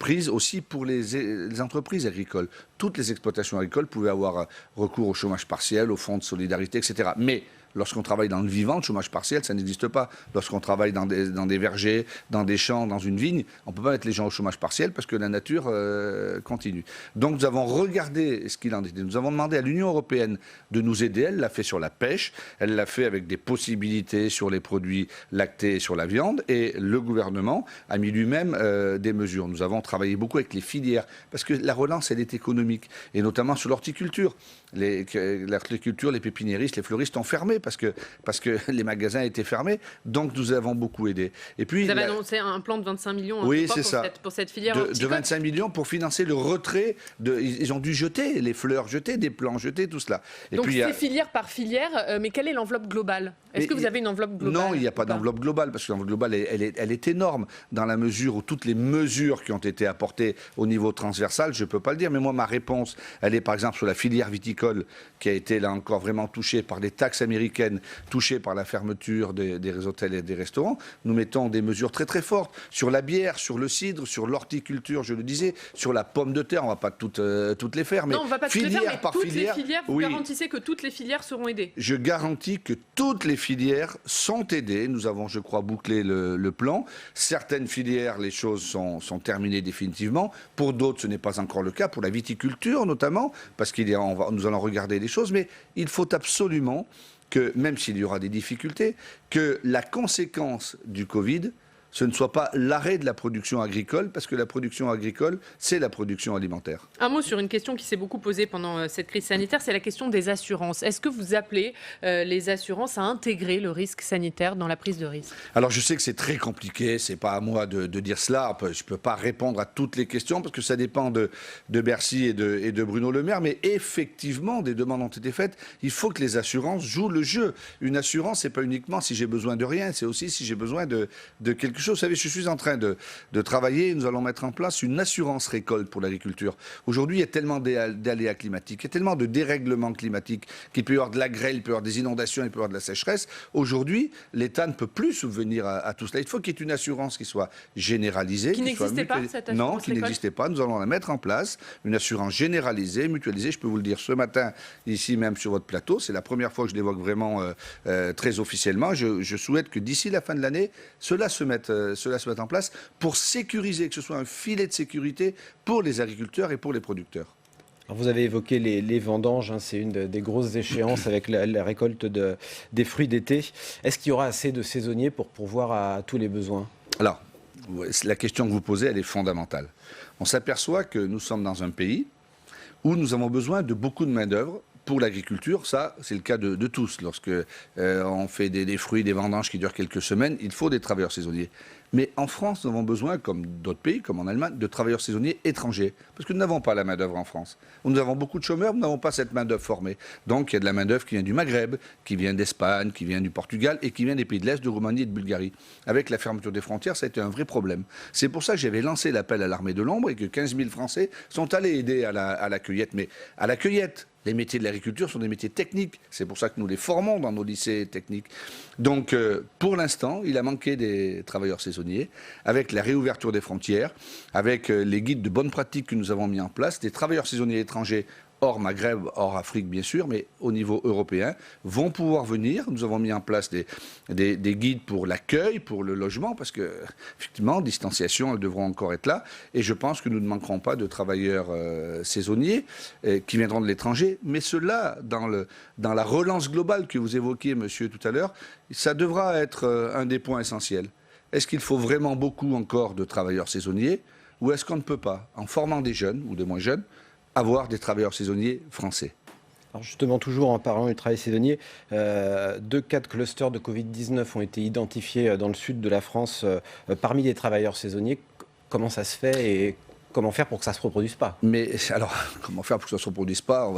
Speaker 8: prises aussi pour les entreprises agricoles. Toutes les exploitations agricoles pouvaient avoir recours au chômage partiel, au fonds de solidarité, etc. Mais lorsqu'on travaille dans le vivant, le chômage partiel, ça n'existe pas. Lorsqu'on travaille dans des vergers, dans des champs, dans une vigne, on ne peut pas mettre les gens au chômage partiel parce que la nature continue. Donc nous avons regardé ce qu'il en était. Nous avons demandé à l'Union européenne de nous aider. Elle l'a fait sur la pêche, elle l'a fait avec des possibilités sur les produits lactés et sur la viande. Et le gouvernement a mis lui-même des mesures. Nous avons travaillé beaucoup avec les filières parce que la relance, elle est économique. Et notamment sur l'horticulture. L'horticulture, les pépiniéristes, les fleuristes ont fermé parce que les magasins étaient fermés. Donc nous avons beaucoup aidé. Et puis,
Speaker 1: vous avez annoncé un plan de 25 millions
Speaker 8: oui, c'est ça.
Speaker 1: Pour cette filière
Speaker 8: de 25 millions pour financer le retrait. Ils ont dû jeter les fleurs jetées, des plants jetés, tout cela. Et
Speaker 1: donc
Speaker 8: puis,
Speaker 1: c'est filière par filière, mais quelle est l'enveloppe globale? Est-ce que vous avez une enveloppe globale?
Speaker 8: Non, il n'y a pas d'enveloppe globale, parce que l'enveloppe globale, elle est énorme, dans la mesure où toutes les mesures qui ont été apportées au niveau transversal, je ne peux pas le dire, mais moi, ma réponse, elle est par exemple sur la filière viticole, qui a été là encore vraiment touchée par des taxes américaines, touchée par la fermeture des hôtels et des restaurants. Nous mettons des mesures très très fortes sur la bière, sur le cidre, sur l'horticulture, je le disais, sur la pomme de terre. On ne va pas toutes les faire, mais
Speaker 1: non, on va pas toutes les faire, mais
Speaker 8: par
Speaker 1: toutes
Speaker 8: filière,
Speaker 1: les filières, vous
Speaker 8: oui.
Speaker 1: garantissez que toutes les filières seront aidées?
Speaker 8: Je garantis que toutes les filières sont aidées. Nous avons, je crois, bouclé le plan. Certaines filières, les choses sont terminées définitivement. Pour d'autres, ce n'est pas encore le cas. Pour la viticulture, notamment, parce nous allons regarder les choses. Mais il faut absolument que, même s'il y aura des difficultés, que la conséquence du Covid, ce ne soit pas l'arrêt de la production agricole, parce que la production agricole, c'est la production alimentaire.
Speaker 1: Un mot sur une question qui s'est beaucoup posée pendant cette crise sanitaire, c'est la question des assurances. Est-ce que vous appelez les assurances à intégrer le risque sanitaire dans la prise de risque?
Speaker 8: Alors je sais que c'est très compliqué, c'est pas à moi de dire cela, je ne peux pas répondre à toutes les questions, parce que ça dépend de Bercy et de Bruno Le Maire, mais effectivement, des demandes ont été faites. Il faut que les assurances jouent le jeu. Une assurance, c'est pas uniquement si j'ai besoin de rien, c'est aussi si j'ai besoin de quelque chose. Vous savez, je suis en train de travailler, nous allons mettre en place une assurance récolte pour l'agriculture. Aujourd'hui, il y a tellement d'aléas climatiques, il y a tellement de dérèglements climatiques, qu'il peut y avoir de la grêle, il peut y avoir des inondations, il peut y avoir de la sécheresse. Aujourd'hui, l'État ne peut plus subvenir à tout cela. Il faut qu'il y ait une assurance qui soit généralisée.
Speaker 1: Qui n'existait pas, cette assurance?
Speaker 8: Non, qui n'existait pas. Nous allons la mettre en place, une assurance généralisée, mutualisée. Je peux vous le dire ce matin, ici même sur votre plateau. C'est la première fois que je l'évoque vraiment très officiellement. Je souhaite que d'ici la fin de l'année, cela se mette en place pour sécuriser, que ce soit un filet de sécurité pour les agriculteurs et pour les producteurs.
Speaker 9: Alors vous avez évoqué les vendanges, hein, c'est une des grosses échéances avec la récolte des fruits d'été. Est-ce qu'il y aura assez de saisonniers pour pourvoir à tous les besoins?
Speaker 8: Alors, la question que vous posez, elle est fondamentale. On s'aperçoit que nous sommes dans un pays où nous avons besoin de beaucoup de main-d'œuvre. Pour l'agriculture, ça, c'est le cas de tous. Lorsque on fait des fruits, des vendanges qui durent quelques semaines, il faut des travailleurs saisonniers. Mais en France, nous avons besoin, comme d'autres pays, comme en Allemagne, de travailleurs saisonniers étrangers. Parce que nous n'avons pas la main-d'œuvre en France. Nous avons beaucoup de chômeurs, nous n'avons pas cette main-d'œuvre formée. Donc il y a de la main-d'œuvre qui vient du Maghreb, qui vient d'Espagne, qui vient du Portugal et qui vient des pays de l'Est, de Roumanie et de Bulgarie. Avec la fermeture des frontières, ça a été un vrai problème. C'est pour ça que j'avais lancé l'appel à l'armée de l'ombre et que 15 000 Français sont allés aider à la cueillette. Mais à la cueillette, les métiers de l'agriculture sont des métiers techniques. C'est pour ça que nous les formons dans nos lycées techniques. Donc, pour l'instant, il a manqué des travailleurs saisonniers. Avec la réouverture des frontières, avec les guides de bonne pratique que nous avons mis en place, des travailleurs saisonniers étrangers hors Maghreb, hors Afrique bien sûr, mais au niveau européen, vont pouvoir venir. Nous avons mis en place des guides pour l'accueil, pour le logement, parce que, effectivement, distanciation, elles devront encore être là. Et je pense que nous ne manquerons pas de travailleurs saisonniers qui viendront de l'étranger. Mais cela, dans la relance globale que vous évoquiez, monsieur, tout à l'heure, ça devra être un des points essentiels. Est-ce qu'il faut vraiment beaucoup encore de travailleurs saisonniers, ou est-ce qu'on ne peut pas, en formant des jeunes ou des moins jeunes, avoir des travailleurs saisonniers français?
Speaker 9: Alors justement, toujours en parlant du travail saisonnier, 2 cas de clusters de Covid-19 ont été identifiés dans le sud de la France parmi les travailleurs saisonniers. Comment ça se fait et comment faire pour que ça ne se reproduise pas?
Speaker 8: Mais alors, comment faire pour que ça ne se reproduise pas?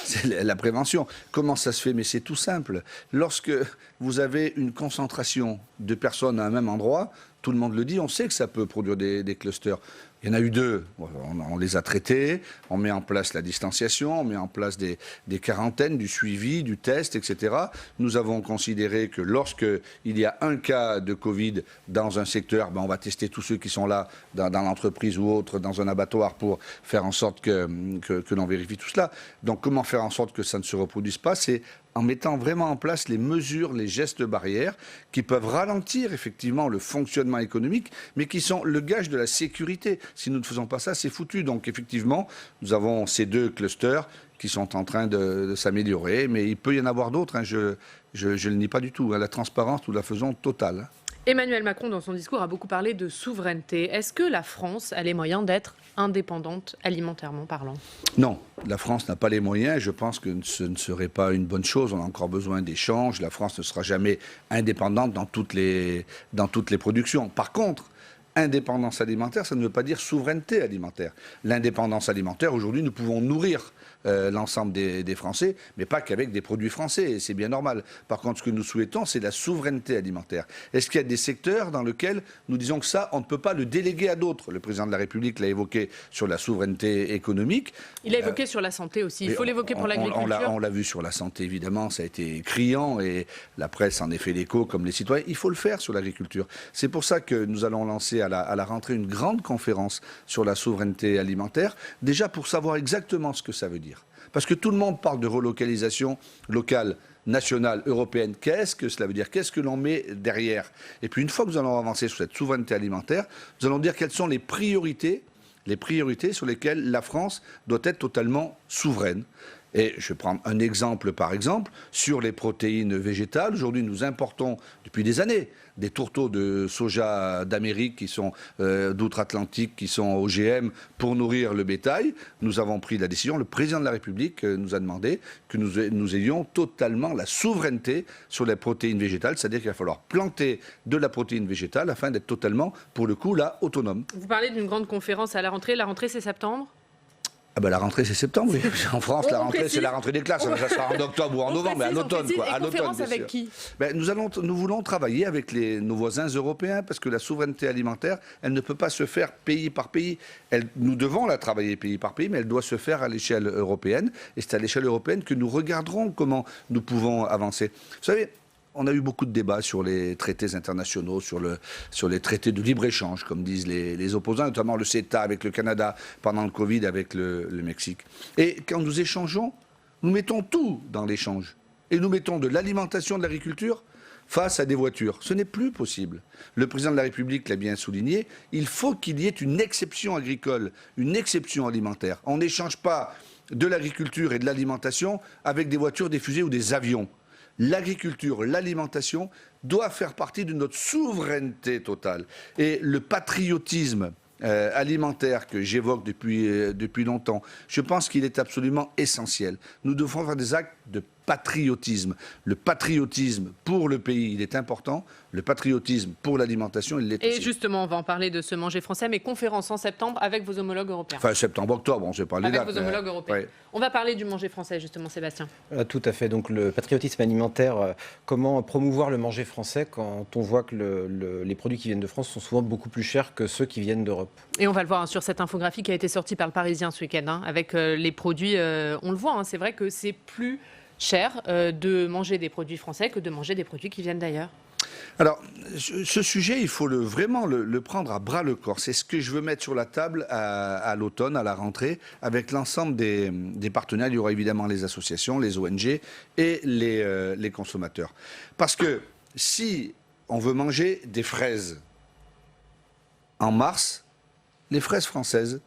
Speaker 8: C'est la prévention. Comment ça se fait? Mais c'est tout simple. Lorsque vous avez une concentration de personnes à un même endroit, tout le monde le dit, on sait que ça peut produire des clusters. Il y en a eu 2, on les a traités, on met en place la distanciation, on met en place des quarantaines, du suivi, du test, etc. Nous avons considéré que lorsqu'il y a un cas de Covid dans un secteur, on va tester tous ceux qui sont là dans l'entreprise ou autre, dans un abattoir, pour faire en sorte que l'on vérifie tout cela. Donc comment faire en sorte que ça ne se reproduise pas? C'est en mettant vraiment en place les mesures, les gestes barrières qui peuvent ralentir effectivement le fonctionnement économique, mais qui sont le gage de la sécurité. Si nous ne faisons pas ça, c'est foutu. Donc effectivement, nous avons ces 2 clusters qui sont en train de s'améliorer, mais il peut y en avoir d'autres, hein, je ne le nie pas du tout. Hein. La transparence, nous la faisons totale.
Speaker 1: Emmanuel Macron, dans son discours, a beaucoup parlé de souveraineté. Est-ce que la France a les moyens d'être indépendante alimentairement parlant?
Speaker 8: Non, la France n'a pas les moyens et je pense que ce ne serait pas une bonne chose. On a encore besoin d'échanges. La France ne sera jamais indépendante dans toutes les productions. Par contre, indépendance alimentaire, ça ne veut pas dire souveraineté alimentaire. L'indépendance alimentaire, aujourd'hui, nous pouvons nourrir l'ensemble des Français, mais pas qu'avec des produits français, et c'est bien normal. Par contre, ce que nous souhaitons, c'est la souveraineté alimentaire. Est-ce qu'il y a des secteurs dans lesquels nous disons que ça, on ne peut pas le déléguer à d'autres? Le président de la République l'a évoqué sur la souveraineté économique.
Speaker 1: Il a évoqué sur la santé aussi, il faut l'évoquer pour l'agriculture.
Speaker 8: On l'a vu sur la santé, évidemment, ça a été criant, et la presse en a fait l'écho, comme les citoyens. Il faut le faire sur l'agriculture. C'est pour ça que nous allons lancer à la rentrée une grande conférence sur la souveraineté alimentaire, déjà pour savoir exactement ce que ça veut dire. Parce que tout le monde parle de relocalisation locale, nationale, européenne. Qu'est-ce que cela veut dire? Qu'est-ce que l'on met derrière? Et puis une fois que nous allons avancer sur cette souveraineté alimentaire, nous allons dire quelles sont les priorités sur lesquelles la France doit être totalement souveraine. Et je vais prendre un exemple, par exemple, sur les protéines végétales. Aujourd'hui, nous importons depuis des années des tourteaux de soja d'Amérique qui sont d'outre-Atlantique, qui sont OGM pour nourrir le bétail. Nous avons pris la décision, le président de la République nous a demandé que nous ayons totalement la souveraineté sur les protéines végétales, c'est-à-dire qu'il va falloir planter de la protéine végétale afin d'être totalement, pour le coup, là, autonome. Vous
Speaker 1: parlez d'une grande conférence à la rentrée c'est septembre?
Speaker 8: Ah ben la rentrée, c'est septembre, oui. En France, la rentrée, c'est la rentrée des classes. Ça sera en octobre ou en novembre, mais à l'automne, quoi.
Speaker 1: Et conférence avec qui?
Speaker 8: Nous voulons travailler avec nos voisins européens, parce que la souveraineté alimentaire, elle ne peut pas se faire pays par pays. Nous devons la travailler pays par pays, mais elle doit se faire à l'échelle européenne. Et c'est à l'échelle européenne que nous regarderons comment nous pouvons avancer. Vous savez, on a eu beaucoup de débats sur les traités internationaux, sur les traités de libre-échange, comme disent les opposants, notamment le CETA avec le Canada, pendant le Covid avec le Mexique. Et quand nous échangeons, nous mettons tout dans l'échange. Et nous mettons de l'alimentation, de l'agriculture, face à des voitures. Ce n'est plus possible. Le président de la République l'a bien souligné, il faut qu'il y ait une exception agricole, une exception alimentaire. On n'échange pas de l'agriculture et de l'alimentation avec des voitures, des fusées ou des avions. L'agriculture, l'alimentation doit faire partie de notre souveraineté totale. Et le patriotisme alimentaire que j'évoque depuis longtemps, je pense qu'il est absolument essentiel. Nous devons faire des actes de patriotisme. Le patriotisme pour le pays, il est important. Le patriotisme pour l'alimentation, il l'est aussi.
Speaker 1: Et justement, on va en parler de ce manger français, mais conférence en septembre avec vos homologues européens.
Speaker 8: Enfin, septembre-octobre, on ne sait pas les dates.
Speaker 1: Avec vos homologues européens. Ouais. On va parler du manger français, justement, Sébastien.
Speaker 9: Tout à fait. Donc, le patriotisme alimentaire, comment promouvoir le manger français quand on voit que les produits qui viennent de France sont souvent beaucoup plus chers que ceux qui viennent d'Europe?
Speaker 1: Et on va le voir sur cette infographie qui a été sortie par le Parisien ce week-end, avec les produits. On le voit, c'est vrai que c'est plus cher de manger des produits français que de manger des produits qui viennent d'ailleurs.
Speaker 8: Alors, ce sujet, il faut vraiment le prendre à bras-le-corps. C'est ce que je veux mettre sur la table à l'automne, à la rentrée, avec l'ensemble des partenaires. Il y aura évidemment les associations, les ONG et les consommateurs. Parce que si on veut manger des fraises en mars, les fraises françaises,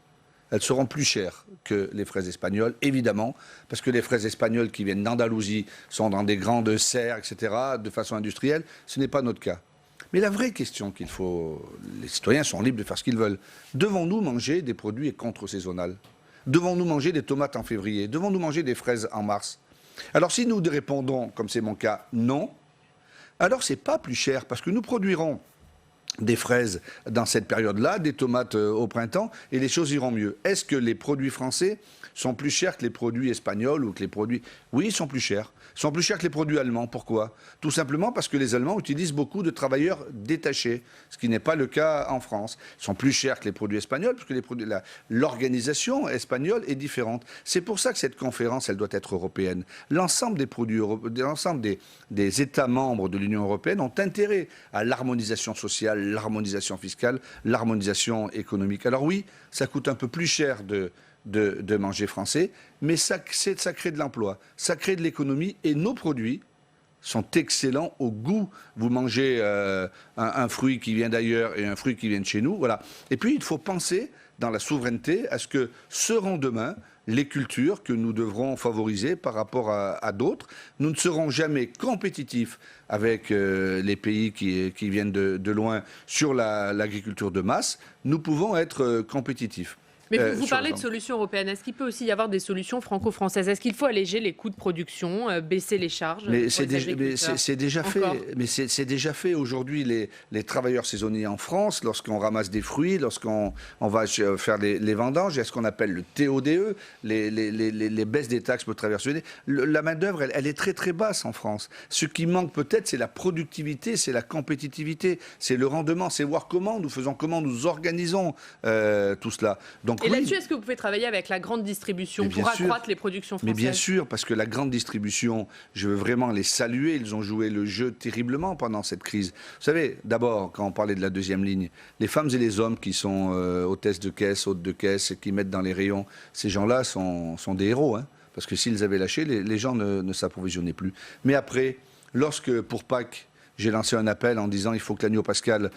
Speaker 8: elles seront plus chères que les fraises espagnoles, évidemment, parce que les fraises espagnoles qui viennent d'Andalousie sont dans des grandes serres, etc., de façon industrielle. Ce n'est pas notre cas. Mais la vraie question les citoyens sont libres de faire ce qu'ils veulent. Devons-nous manger des produits contre-saisonnels? Devons-nous manger des tomates en février? Devons-nous manger des fraises en mars? Alors si nous répondons, comme c'est mon cas, non, alors c'est pas plus cher, parce que nous produirons des fraises dans cette période-là, des tomates au printemps, et les choses iront mieux. Est-ce que les produits français sont plus chers que les produits espagnols ou que les produits... Oui, ils sont plus chers. Ils sont plus chers que les produits allemands. Pourquoi? Tout simplement parce que les Allemands utilisent beaucoup de travailleurs détachés, ce qui n'est pas le cas en France. Ils sont plus chers que les produits espagnols, parce que l'organisation espagnole est différente. C'est pour ça que cette conférence, elle doit être européenne. L'ensemble des produits, l'ensemble des États membres de l'Union européenne ont intérêt à l'harmonisation sociale, l'harmonisation fiscale, l'harmonisation économique. Alors oui, ça coûte un peu plus cher de manger français, mais ça crée de l'emploi, ça crée de l'économie, et nos produits sont excellents au goût. Vous mangez un fruit qui vient d'ailleurs et un fruit qui vient de chez nous, voilà. Et puis il faut penser dans la souveraineté à ce que seront demain les cultures que nous devrons favoriser par rapport à d'autres. Nous ne serons jamais compétitifs avec les pays qui viennent de loin sur l'agriculture de masse. Nous pouvons être compétitifs.
Speaker 1: Mais vous parlez de solutions européennes. Est-ce qu'il peut aussi y avoir des solutions franco-françaises? Est-ce qu'il faut alléger les coûts de production, baisser les charges?
Speaker 8: Mais c'est déjà fait. Mais c'est déjà fait aujourd'hui. Les travailleurs saisonniers en France, lorsqu'on ramasse des fruits, lorsqu'on va faire les vendanges, il y a ce qu'on appelle le TODE, les baisses des taxes pour travailleurs saisonniers. La main-d'œuvre, elle est très très basse en France. Ce qui manque peut-être, c'est la productivité, c'est la compétitivité, c'est le rendement, c'est voir comment nous organisons tout cela. Donc,
Speaker 1: et là-dessus, est-ce que vous pouvez travailler avec la grande distribution pour accroître les productions françaises?
Speaker 8: Mais bien sûr, parce que la grande distribution, je veux vraiment les saluer, ils ont joué le jeu terriblement pendant cette crise. Vous savez, d'abord, quand on parlait de la deuxième ligne, les femmes et les hommes qui sont hôtesses de caisse, hôtes de caisse, qui mettent dans les rayons, ces gens-là sont des héros, hein, parce que s'ils avaient lâché, les gens ne s'approvisionnaient plus. Mais après, lorsque, pour Pâques, j'ai lancé un appel en disant il faut que l'agneau pascal,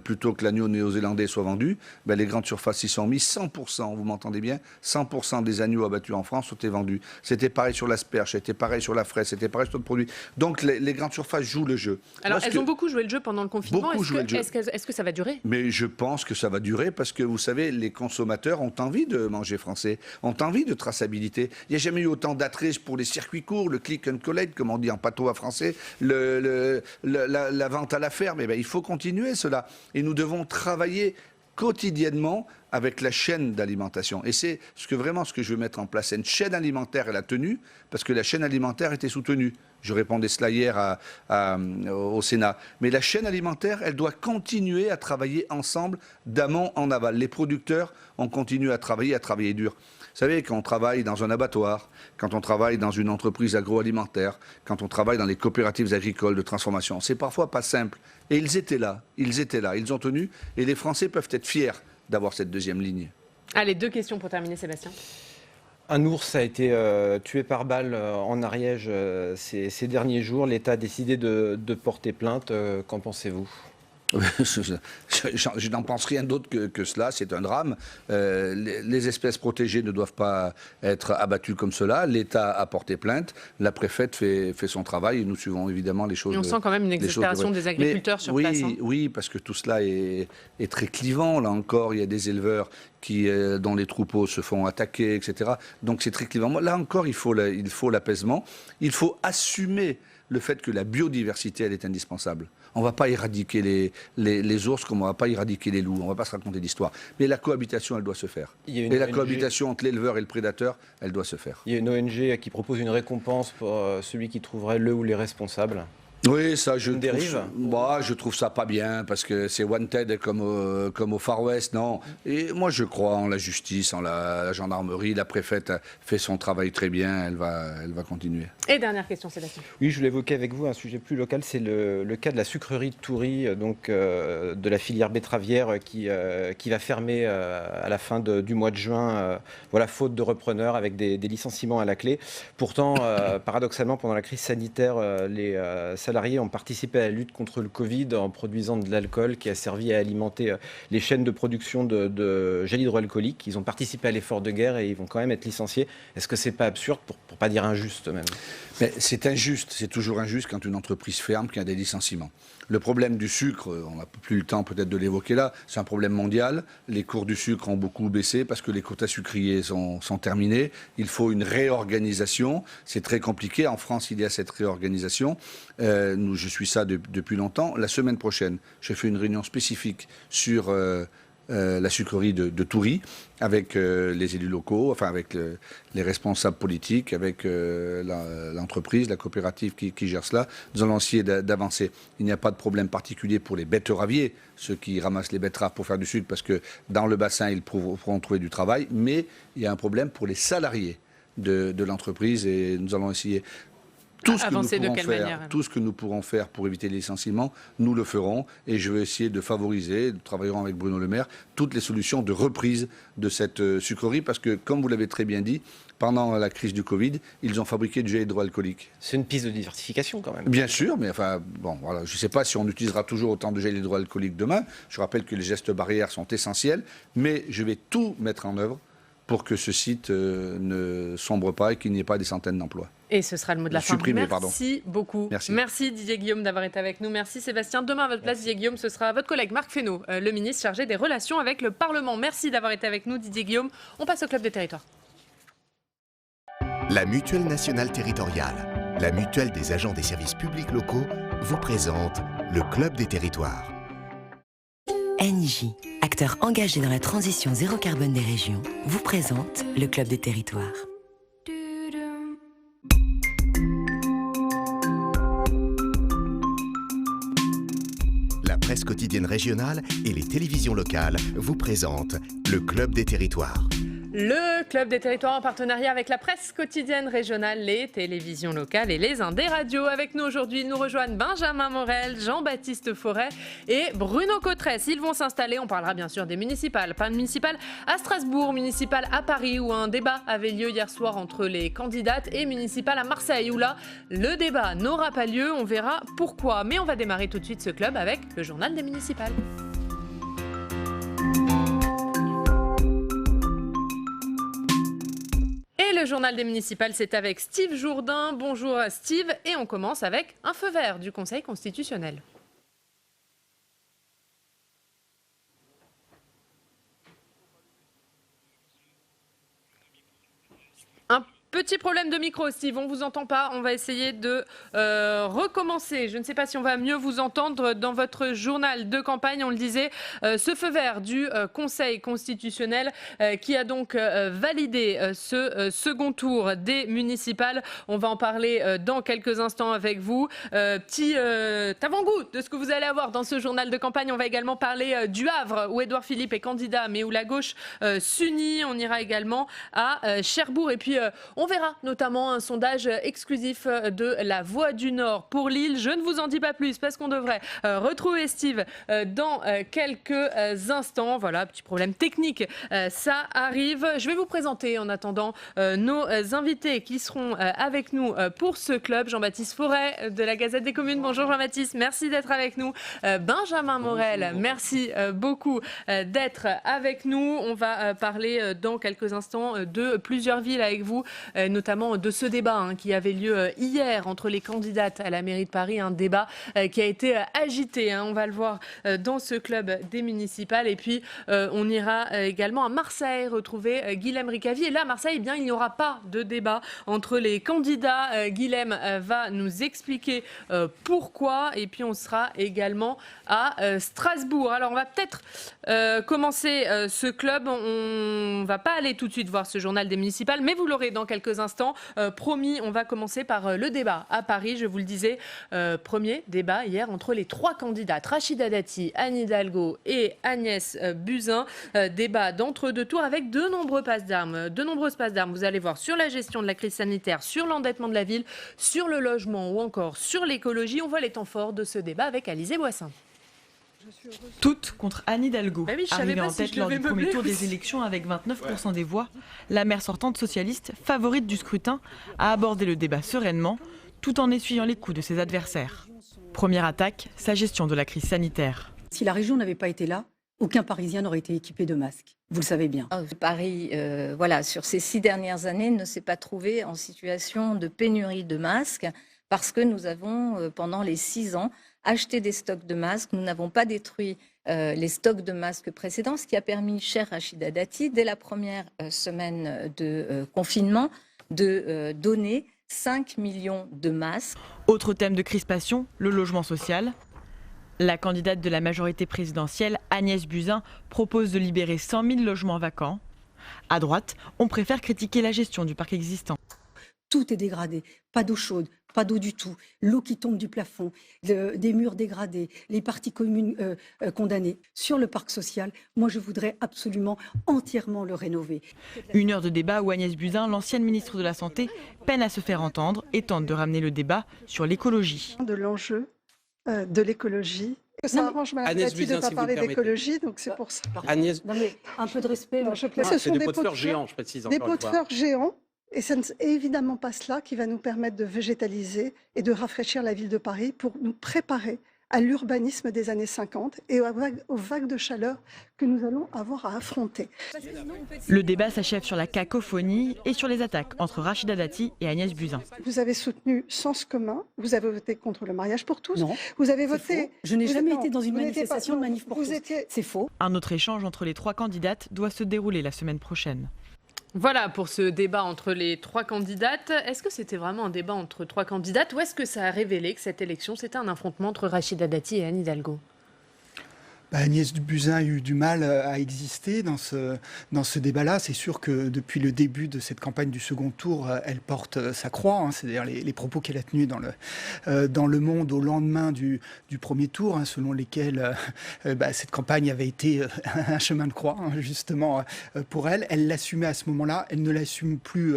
Speaker 8: plutôt que l'agneau néo-zélandais, soit vendu. Ben, les grandes surfaces y sont mis. 100%, vous m'entendez bien, 100% des agneaux abattus en France ont été vendus. C'était pareil sur l'asperge, c'était pareil sur la fraise, c'était pareil sur d'autres produits. Donc les grandes surfaces jouent le jeu.
Speaker 1: Alors elles ont beaucoup joué le jeu pendant le confinement. Est-ce que ça va durer?
Speaker 8: Mais je pense que ça va durer parce que vous savez, les consommateurs ont envie de manger français, ont envie de traçabilité. Il n'y a jamais eu autant d'attrait pour les circuits courts, le click and collect, comme on dit en patois français, la vente à la ferme. Eh bien, il faut continuer cela. Et nous devons travailler quotidiennement avec la chaîne d'alimentation. Et c'est ce que je veux mettre en place. C'est une chaîne alimentaire et la tenue, parce que la chaîne alimentaire était soutenue. Je répondais cela hier au Sénat. Mais la chaîne alimentaire, elle doit continuer à travailler ensemble, d'amont en aval. Les producteurs, on continue à travailler dur. Vous savez, quand on travaille dans un abattoir, quand on travaille dans une entreprise agroalimentaire, quand on travaille dans les coopératives agricoles de transformation, c'est parfois pas simple. Et ils étaient là, ils ont tenu. Et les Français peuvent être fiers d'avoir cette deuxième ligne.
Speaker 1: Allez, 2 questions pour terminer, Sébastien.
Speaker 9: Un ours a été tué par balle en Ariège ces derniers jours. L'État a décidé de porter plainte. Qu'en pensez-vous ?
Speaker 8: Je n'en pense rien d'autre que cela, c'est un drame. Les espèces protégées ne doivent pas être abattues comme cela. L'État a porté plainte, la préfète fait son travail et nous suivons évidemment les choses.
Speaker 1: Et on sent quand même une exaspération des agriculteurs sur place.
Speaker 8: Oui, parce que tout cela est très clivant. Là encore, il y a des éleveurs dont les troupeaux se font attaquer, etc. Donc c'est très clivant. Là encore, il faut l'apaisement. Il faut assumer le fait que la biodiversité, elle est indispensable. On ne va pas éradiquer les ours comme on ne va pas éradiquer les loups. On ne va pas se raconter d'histoire. Mais la cohabitation, elle doit se faire. Et la cohabitation entre l'éleveur et le prédateur, elle doit se faire.
Speaker 9: Il y a une ONG qui propose une récompense pour celui qui trouverait le ou les responsables.
Speaker 8: Oui, ça, je trouve ça pas bien, parce que c'est wanted comme au Far West, non. Et moi, je crois en la justice, en la gendarmerie. La préfète a fait son travail très bien, elle va continuer.
Speaker 1: Et dernière question, Sébastien.
Speaker 9: Oui, je voulais évoquer avec vous un sujet plus local, c'est le cas de la sucrerie de Toury, donc de la filière betteravière qui va fermer à la fin du mois de juin, faute de repreneurs, avec des licenciements à la clé. Pourtant, paradoxalement, pendant la crise sanitaire, les salariés ont participé à la lutte contre le Covid en produisant de l'alcool qui a servi à alimenter les chaînes de production de gel hydroalcoolique. Ils ont participé à l'effort de guerre et ils vont quand même être licenciés. Est-ce que c'est pas absurde, pour pas dire injuste même?
Speaker 8: Mais c'est injuste, c'est toujours injuste quand une entreprise ferme, qu'il y a des licenciements. Le problème du sucre, on n'a plus le temps peut-être de l'évoquer là, c'est un problème mondial. Les cours du sucre ont beaucoup baissé parce que les quotas sucriers sont terminés. Il faut une réorganisation. C'est très compliqué. En France, il y a cette réorganisation. Je suis ça depuis longtemps. La semaine prochaine, j'ai fait une réunion spécifique sur la sucrerie de Toury, avec les élus locaux, avec les responsables politiques, avec l'entreprise, la coopérative qui gère cela. Nous allons essayer d'avancer. Il n'y a pas de problème particulier pour les betteraviers, ceux qui ramassent les betteraves pour faire du sucre, parce que dans le bassin, ils pourront trouver du travail, mais il y a un problème pour les salariés de l'entreprise, et nous allons essayer. Tout ce que nous pourrons faire pour éviter les licenciements, nous le ferons. Et je vais essayer de favoriser, nous travaillerons avec Bruno Le Maire, toutes les solutions de reprise de cette sucrerie. Parce que, comme vous l'avez très bien dit, pendant la crise du Covid, ils ont fabriqué du gel hydroalcoolique.
Speaker 9: C'est une piste de diversification quand même.
Speaker 8: Bien sûr, mais je ne sais pas si on utilisera toujours autant de gel hydroalcoolique demain. Je rappelle que les gestes barrières sont essentiels. Mais je vais tout mettre en œuvre pour que ce site ne sombre pas et qu'il n'y ait pas des centaines d'emplois.
Speaker 1: Et ce sera le mot de la fin. Merci beaucoup.
Speaker 8: Merci
Speaker 1: Didier Guillaume d'avoir été avec nous. Merci Sébastien. Demain à votre place, Didier Guillaume, ce sera votre collègue Marc Fesneau, le ministre chargé des relations avec le Parlement. Merci d'avoir été avec nous, Didier Guillaume. On passe au Club des territoires.
Speaker 10: La Mutuelle nationale territoriale, la mutuelle des agents des services publics locaux, vous présente le Club des territoires.
Speaker 11: NJ, acteur engagé dans la transition zéro carbone des régions, vous présente le Club des territoires.
Speaker 10: La presse quotidienne régionale et les télévisions locales vous présentent le Club des territoires.
Speaker 1: Le Club des territoires en partenariat avec la presse quotidienne régionale, les télévisions locales et les Indés radios. Avec nous aujourd'hui, nous rejoignent Benjamin Morel, Jean-Baptiste Forêt et Bruno Cotresse. Ils vont s'installer, on parlera bien sûr des municipales, pas municipales à Strasbourg, municipales à Paris où un débat avait lieu hier soir entre les candidates et municipales à Marseille où là, le débat n'aura pas lieu, on verra pourquoi. Mais on va démarrer tout de suite ce club avec le journal des municipales. Le journal des municipales, c'est avec Steve Jourdain. Bonjour Steve. Et on commence avec un feu vert du Conseil constitutionnel. Petit problème de micro, Steve, on ne vous entend pas. On va essayer de recommencer. Je ne sais pas si on va mieux vous entendre dans votre journal de campagne. On le disait, ce feu vert du Conseil constitutionnel qui a donc validé ce second tour des municipales. On va en parler dans quelques instants avec vous. Petit avant-goût de ce que vous allez avoir dans ce journal de campagne. On va également parler du Havre où Édouard Philippe est candidat mais où la gauche s'unit. On ira également à Cherbourg et puis on verra notamment un sondage exclusif de la Voix du Nord pour Lille. Je ne vous en dis pas plus parce qu'on devrait retrouver Steve dans quelques instants. Voilà, petit problème technique, ça arrive. Je vais vous présenter en attendant nos invités qui seront avec nous pour ce club. Jean-Baptiste Forêt de la Gazette des Communes. Bonjour Jean-Baptiste, merci d'être avec nous. Benjamin Morel, merci beaucoup d'être avec nous. On va parler dans quelques instants de plusieurs villes avec vous, notamment de ce débat qui avait lieu hier entre les candidates à la mairie de Paris, un débat qui a été agité, on va le voir dans ce club des municipales. Et puis on ira également à Marseille retrouver Guilhem Ricavi. Et là, à Marseille, eh bien, il n'y aura pas de débat entre les candidats. Guilhem va nous expliquer pourquoi. Et puis on sera également à Strasbourg. Alors on va peut-être commencer ce club. On ne va pas aller tout de suite voir ce journal des municipales, mais vous l'aurez dans quelques instants. Promis, on va commencer par le débat à Paris. Je vous le disais, premier débat hier entre les trois candidates, Rachida Dati, Anne Hidalgo et Agnès Buzyn. Débat d'entre-deux tours avec de nombreuses passes d'armes. Vous allez voir sur la gestion de la crise sanitaire, sur l'endettement de la ville, sur le logement ou encore sur l'écologie. On voit les temps forts de ce débat avec Alizé Boissin.
Speaker 12: Toutes contre Anne Hidalgo, arrivée en tête lors du premier tour des élections avec 29% des voix. La maire sortante socialiste, favorite du scrutin, a abordé le débat sereinement, tout en essuyant les coups de ses adversaires. Première attaque, sa gestion de la crise sanitaire.
Speaker 13: Si la région n'avait pas été là, aucun Parisien n'aurait été équipé de masques. Vous le savez bien.
Speaker 14: Paris, sur ces 6 dernières années, ne s'est pas trouvé en situation de pénurie de masques parce que nous avons, pendant les 6 ans, acheté des stocks de masques. Nous n'avons pas détruit les stocks de masques précédents, ce qui a permis, chère Rachida Dati, dès la première semaine de confinement, de donner 5 millions de masques.
Speaker 12: Autre thème de crispation, le logement social. La candidate de la majorité présidentielle, Agnès Buzyn, propose de libérer 100 000 logements vacants. À droite, on préfère critiquer la gestion du parc existant.
Speaker 13: Tout est dégradé, pas d'eau chaude, pas d'eau du tout, l'eau qui tombe du plafond, des murs dégradés, les parties communes condamnées. Sur le parc social, moi je voudrais absolument entièrement le rénover.
Speaker 12: Une heure de débat où Agnès Buzyn, l'ancienne ministre de la Santé, peine à se faire entendre et tente de ramener le débat sur l'écologie.
Speaker 15: De l'enjeu de l'écologie. Ça arrange Mme Dati de ne pas parler d'écologie, donc c'est pour ça.
Speaker 13: Agnès... Non mais un peu de respect.
Speaker 15: C'est des pots de fleurs géants, je précise. Des pots de fleurs géants. Et ce n'est évidemment pas cela qui va nous permettre de végétaliser et de rafraîchir la ville de Paris pour nous préparer à l'urbanisme des années 50 et aux vagues de chaleur que nous allons avoir à affronter.
Speaker 12: Le débat s'achève sur la cacophonie et sur les attaques entre Rachida Dati et Agnès Buzyn.
Speaker 15: Vous avez soutenu Sens commun, vous avez voté contre le mariage pour tous.
Speaker 13: Non,
Speaker 15: vous avez voté.
Speaker 13: Je n'ai jamais été dans une manifestation de manif pour tous. C'est faux.
Speaker 12: Un autre échange entre les 3 candidates doit se dérouler la semaine prochaine.
Speaker 1: Voilà pour ce débat entre les 3 candidates. Est-ce que c'était vraiment un débat entre 3 candidates ou est-ce que ça a révélé que cette élection, c'était un affrontement entre Rachida Dati et Anne Hidalgo ?
Speaker 16: Agnès Buzyn a eu du mal à exister dans ce débat-là. C'est sûr que depuis le début de cette campagne du second tour, elle porte sa croix. C'est-à-dire les propos qu'elle a tenus dans le Monde au lendemain du premier tour, selon lesquels cette campagne avait été un chemin de croix, justement, pour elle. Elle l'assumait à ce moment-là. Elle ne l'assume plus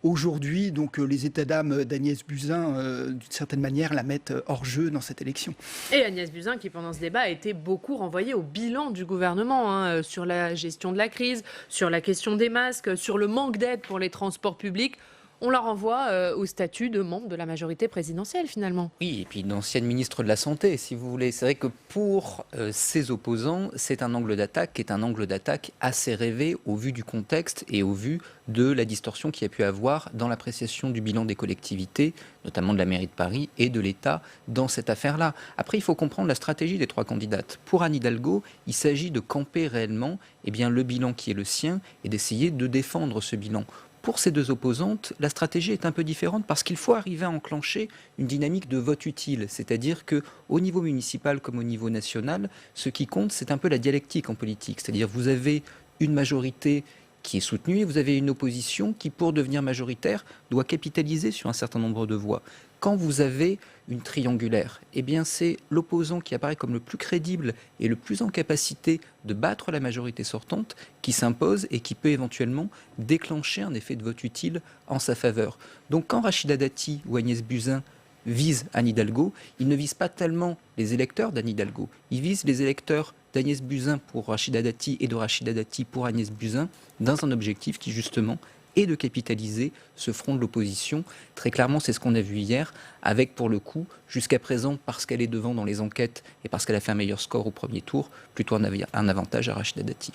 Speaker 16: aujourd'hui, donc les états d'âme d'Agnès Buzyn, d'une certaine manière, la mettent hors jeu dans cette élection.
Speaker 1: Et Agnès Buzyn, qui pendant ce débat a été beaucoup renvoyée au bilan du gouvernement, sur la gestion de la crise, sur la question des masques, sur le manque d'aide pour les transports publics. On la renvoie au statut de membre de la majorité présidentielle, finalement.
Speaker 17: Oui, et puis une ancienne ministre de la Santé, si vous voulez. C'est vrai que pour ses opposants, c'est un angle d'attaque qui est un angle d'attaque assez rêvé au vu du contexte et au vu de la distorsion qu'il y a pu avoir dans l'appréciation du bilan des collectivités, notamment de la mairie de Paris et de l'État dans cette affaire-là. Après, il faut comprendre la stratégie des 3 candidates. Pour Anne Hidalgo, il s'agit de camper réellement le bilan qui est le sien et d'essayer de défendre ce bilan. Pour ces 2 opposantes, la stratégie est un peu différente parce qu'il faut arriver à enclencher une dynamique de vote utile. C'est-à-dire qu'au niveau municipal comme au niveau national, ce qui compte, c'est un peu la dialectique en politique. C'est-à-dire vous avez une majorité qui est soutenue et vous avez une opposition qui, pour devenir majoritaire, doit capitaliser sur un certain nombre de voix. Quand vous avez une triangulaire, c'est l'opposant qui apparaît comme le plus crédible et le plus en capacité de battre la majorité sortante qui s'impose et qui peut éventuellement déclencher un effet de vote utile en sa faveur. Donc quand Rachida Dati ou Agnès Buzyn visent Anne Hidalgo, ils ne visent pas tellement les électeurs d'Anne Hidalgo, ils visent les électeurs d'Agnès Buzyn pour Rachida Dati et de Rachida Dati pour Agnès Buzyn dans un objectif qui justement et de capitaliser ce front de l'opposition. Très clairement, c'est ce qu'on a vu hier, avec pour le coup, jusqu'à présent, parce qu'elle est devant dans les enquêtes et parce qu'elle a fait un meilleur score au premier tour, plutôt un avantage à Rachida Dati.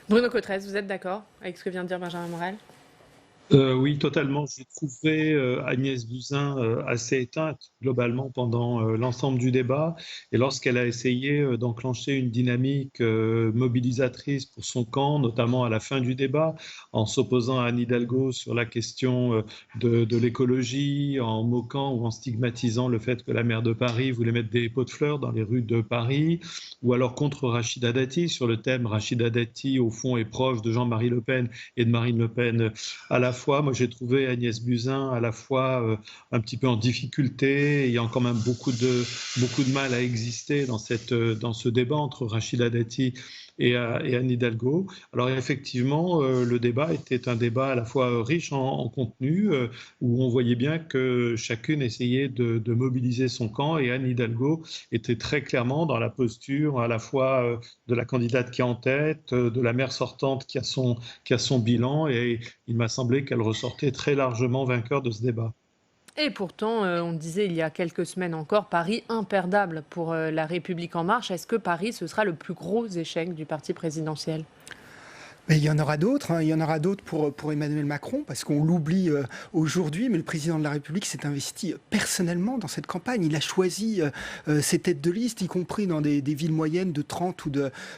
Speaker 1: Bruno Cotresse, vous êtes d'accord avec ce que vient de dire Benjamin Morel ?
Speaker 18: Oui, totalement. J'ai trouvé Agnès Buzyn assez éteinte globalement pendant l'ensemble du débat. Et lorsqu'elle a essayé d'enclencher une dynamique mobilisatrice pour son camp, notamment à la fin du débat, en s'opposant à Anne Hidalgo sur la question de l'écologie, en moquant ou en stigmatisant le fait que la maire de Paris voulait mettre des pots de fleurs dans les rues de Paris, ou alors contre Rachida Dati sur le thème Rachida Dati, au fond, est proche de Jean-Marie Le Pen et de Marine Le Pen à la fois. Moi, j'ai trouvé Agnès Buzyn à la fois un petit peu en difficulté, ayant quand même beaucoup de mal à exister dans ce débat entre Rachida Dati et Anne Hidalgo. Alors effectivement, le débat était un débat à la fois riche en contenu, où on voyait bien que chacune essayait de mobiliser son camp, et Anne Hidalgo était très clairement dans la posture à la fois de la candidate qui est en tête, de la maire sortante qui a son bilan, et il m'a semblé qu'elle ressortait très largement vainqueur de ce débat.
Speaker 1: Et pourtant, on disait il y a quelques semaines encore, Paris imperdable pour La République En Marche. Est-ce que Paris, ce sera le plus gros échec du parti présidentiel ?
Speaker 16: Mais il y en aura d'autres, il y en aura d'autres pour Emmanuel Macron, parce qu'on l'oublie aujourd'hui, mais le président de la République s'est investi personnellement dans cette campagne. Il a choisi ses têtes de liste, y compris dans des villes moyennes de 30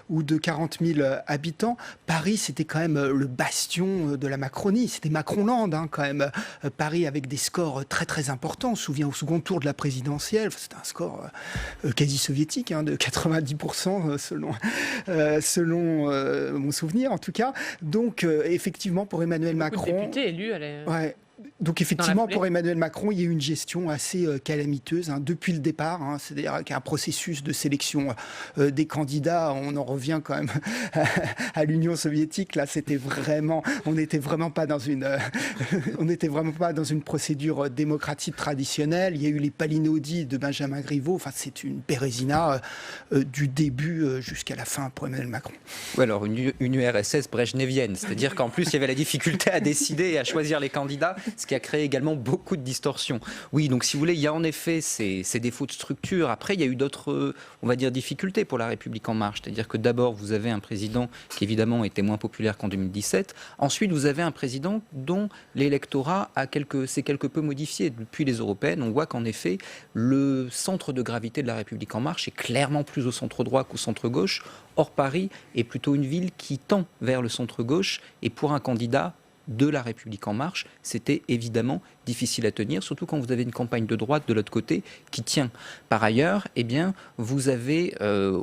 Speaker 16: ou de 40 000 habitants. Paris, c'était quand même le bastion de la Macronie, c'était Macronland, quand même. Paris avec des scores très très importants. On se souvient au second tour de la présidentielle, c'était un score quasi soviétique, de 90% selon mon souvenir en tout cas. Donc, effectivement, pour Emmanuel Macron...
Speaker 1: Beaucoup de députés élus.
Speaker 16: Ouais. Donc effectivement, pour Emmanuel Macron, il y a eu une gestion assez calamiteuse depuis le départ. C'est-à-dire qu'un processus de sélection des candidats, on en revient quand même à l'Union soviétique. Là, on n'était vraiment pas dans une procédure démocratique traditionnelle. Il y a eu les palinaudis de Benjamin Griveaux. Enfin, c'est une bérésina du début jusqu'à la fin pour Emmanuel Macron.
Speaker 17: Ou alors une URSS brejnevienne, c'est-à-dire qu'en plus, il y avait la difficulté à décider et à choisir les candidats. ce qui a créé également beaucoup de distorsions. Oui, donc si vous voulez, il y a en effet ces défauts de structure. Après, il y a eu d'autres, on va dire, difficultés pour La République En Marche. C'est-à-dire que d'abord, vous avez un président qui évidemment était moins populaire qu'en 2017. Ensuite, vous avez un président dont l'électorat s'est quelque peu modifié. Depuis les européennes, on voit qu'en effet, le centre de gravité de La République En Marche est clairement plus au centre-droit qu'au centre-gauche. Or, Paris est plutôt une ville qui tend vers le centre-gauche. Et pour un candidat de La République En Marche, c'était évidemment difficile à tenir, surtout quand vous avez une campagne de droite de l'autre côté qui tient. Par ailleurs, eh bien, vous avez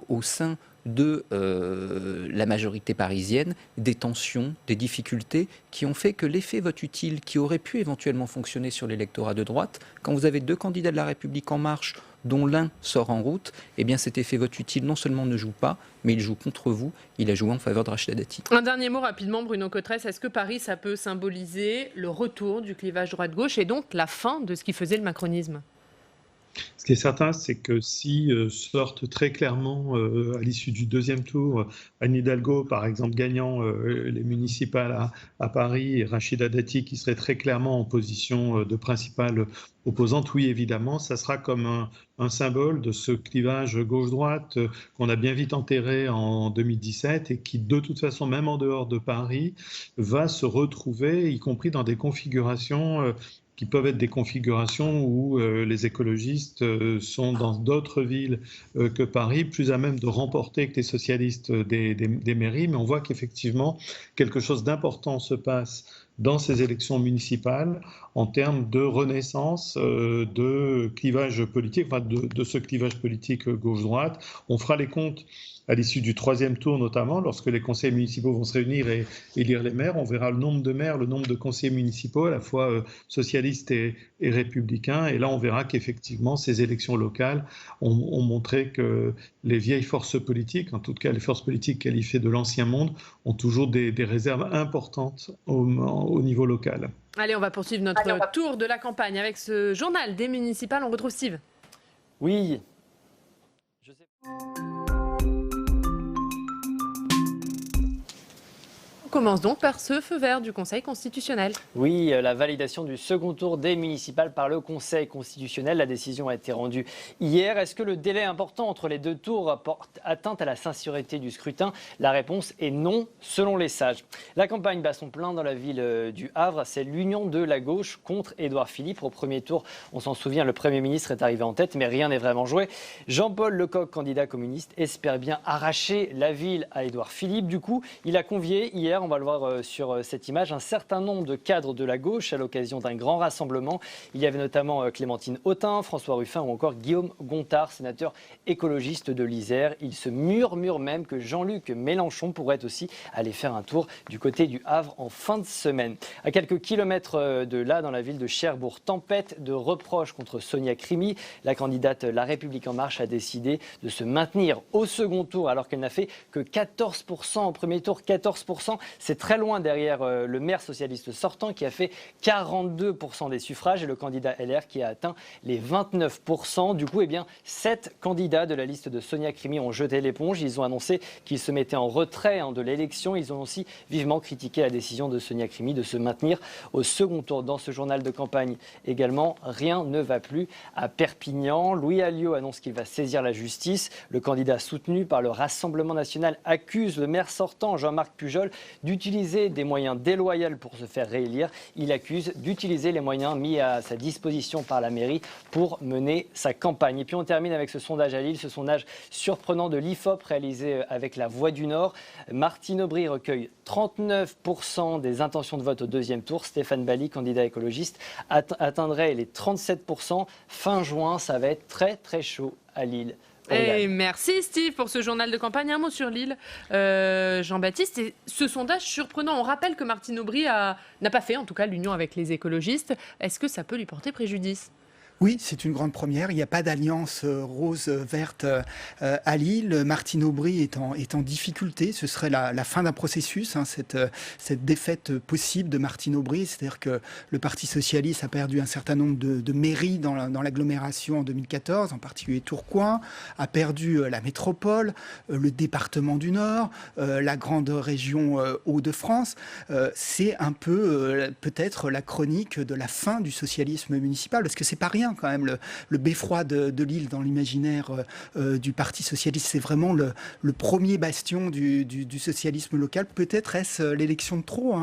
Speaker 17: au sein de la majorité parisienne des tensions, des difficultés qui ont fait que l'effet vote utile qui aurait pu éventuellement fonctionner sur l'électorat de droite, quand vous avez deux candidats de La République En Marche dont l'un sort en route, eh bien cet effet vote utile non seulement ne joue pas, mais il joue contre vous. Il a joué en faveur de Rachida Dati.
Speaker 1: Un dernier mot rapidement, Bruno Cotresse. Est-ce que Paris, ça peut symboliser le retour du clivage droite-gauche et donc la fin de ce qui faisait le macronisme ?
Speaker 18: Ce qui est certain, c'est que si sortent très clairement à l'issue du deuxième tour, Anne Hidalgo, par exemple, gagnant les municipales à Paris, et Rachida Dati qui serait très clairement en position de principale opposante, oui, évidemment, ça sera comme un symbole de ce clivage gauche-droite qu'on a bien vite enterré en 2017 et qui, de toute façon, même en dehors de Paris, va se retrouver, y compris dans des configurations qui peuvent être des configurations où les écologistes sont dans d'autres villes que Paris, plus à même de remporter que les socialistes des mairies. Mais on voit qu'effectivement, quelque chose d'important se passe dans ces élections municipales en termes de renaissance de clivage politique, enfin de ce clivage politique gauche-droite. On fera les comptes à l'issue du troisième tour notamment, lorsque les conseils municipaux vont se réunir et élire les maires. On verra le nombre de maires, le nombre de conseillers municipaux, à la fois socialistes et républicains. Et là, on verra qu'effectivement, ces élections locales ont montré que les vieilles forces politiques, en tout cas les forces politiques qualifiées de l'ancien monde, ont toujours des réserves importantes au niveau local.
Speaker 1: Allez, on va poursuivre notre tour de la campagne avec ce journal des municipales. On retrouve Steve.
Speaker 4: Oui.
Speaker 1: On commence donc par ce feu vert du Conseil constitutionnel.
Speaker 4: Oui, la validation du second tour des municipales par le Conseil constitutionnel. La décision a été rendue hier. Est-ce que le délai important entre les deux tours porte atteinte à la sincérité du scrutin ? La réponse est non, selon les sages. La campagne bat son plein dans la ville du Havre. C'est l'union de la gauche contre Édouard Philippe. Au premier tour, on s'en souvient, le Premier ministre est arrivé en tête, mais rien n'est vraiment joué. Jean-Paul Lecoq, candidat communiste, espère bien arracher la ville à Édouard Philippe. Du coup, il a convié hier, on va le voir sur cette image, un certain nombre de cadres de la gauche à l'occasion d'un grand rassemblement. Il y avait notamment Clémentine Autain, François Ruffin ou encore Guillaume Gontard, sénateur écologiste de l'Isère. Il se murmure même que Jean-Luc Mélenchon pourrait aussi aller faire un tour du côté du Havre en fin de semaine. À quelques kilomètres de là, dans la ville de Cherbourg, tempête de reproches contre Sonia Crimi. La candidate La République En Marche a décidé de se maintenir au second tour alors qu'elle n'a fait que 14% au premier tour. 14%, c'est très loin derrière le maire socialiste sortant qui a fait 42% des suffrages et le candidat LR qui a atteint les 29%. Du coup, 7 candidats de la liste de Sonia Crimi ont jeté l'éponge. Ils ont annoncé qu'ils se mettaient en retrait de l'élection. Ils ont aussi vivement critiqué la décision de Sonia Crimi de se maintenir au second tour. Dans ce journal de campagne également, rien ne va plus à Perpignan. Louis Alliot annonce qu'il va saisir la justice. Le candidat soutenu par le Rassemblement national accuse le maire sortant, Jean-Marc Pujol, d'utiliser des moyens déloyaux pour se faire réélire. Il accuse d'utiliser les moyens mis à sa disposition par la mairie pour mener sa campagne. Et puis on termine avec ce sondage à Lille, ce sondage surprenant de l'IFOP réalisé avec la Voix du Nord. Martine Aubry recueille 39% des intentions de vote au deuxième tour. Stéphane Bally, candidat écologiste, atteindrait les 37%. Fin juin, ça va être très très chaud à Lille.
Speaker 1: Et merci Steve pour ce journal de campagne. Un mot sur Lille, Jean-Baptiste. Et ce sondage surprenant, on rappelle que Martine Aubry n'a pas fait en tout cas l'union avec les écologistes. Est-ce que ça peut lui porter préjudice ?
Speaker 16: Oui, c'est une grande première. Il n'y a pas d'alliance rose-verte à Lille. Martine Aubry est en difficulté. Ce serait la fin d'un processus, cette défaite possible de Martine Aubry. C'est-à-dire que le Parti socialiste a perdu un certain nombre de mairies dans l'agglomération en 2014, en particulier Tourcoing, a perdu la métropole, le département du Nord, la grande région Hauts-de-France. C'est un peu peut-être la chronique de la fin du socialisme municipal, parce que c'est pas rien quand même, le beffroi de Lille dans l'imaginaire du Parti socialiste. C'est vraiment le premier bastion du socialisme local. Peut-être est-ce l'élection de trop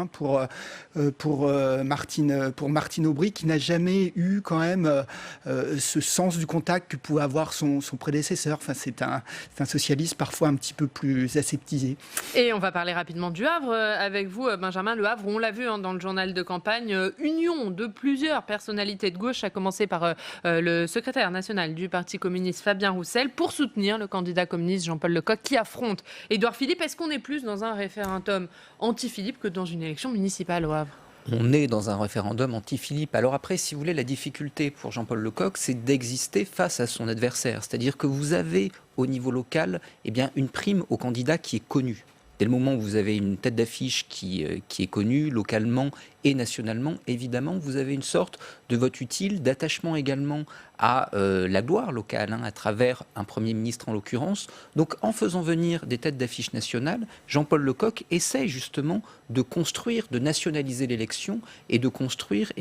Speaker 16: pour Martine Aubry, qui n'a jamais eu quand même ce sens du contact que pouvait avoir son prédécesseur. Enfin, c'est un socialiste parfois un petit peu plus aseptisé.
Speaker 1: Et on va parler rapidement du Havre avec vous, Benjamin. Le Havre, on l'a vu dans le journal de campagne, union de plusieurs personnalités de gauche, à commencer par le secrétaire national du Parti communiste Fabien Roussel, pour soutenir le candidat communiste Jean-Paul Lecoq qui affronte Édouard Philippe. Est-ce qu'on est plus dans un référendum anti-Philippe que dans une élection municipale au Havre ?
Speaker 17: On est dans un référendum anti-Philippe. Alors après, si vous voulez, la difficulté pour Jean-Paul Lecoq, c'est d'exister face à son adversaire. C'est-à-dire que vous avez au niveau local une prime au candidat qui est connu. Dès le moment où vous avez une tête d'affiche qui est connue localement et nationalement, évidemment, vous avez une sorte de vote utile, d'attachement également à la gloire locale, à travers un Premier ministre en l'occurrence. Donc en faisant venir des têtes d'affiche nationales, Jean-Paul Lecoq essaie justement de construire, de nationaliser l'élection et de construire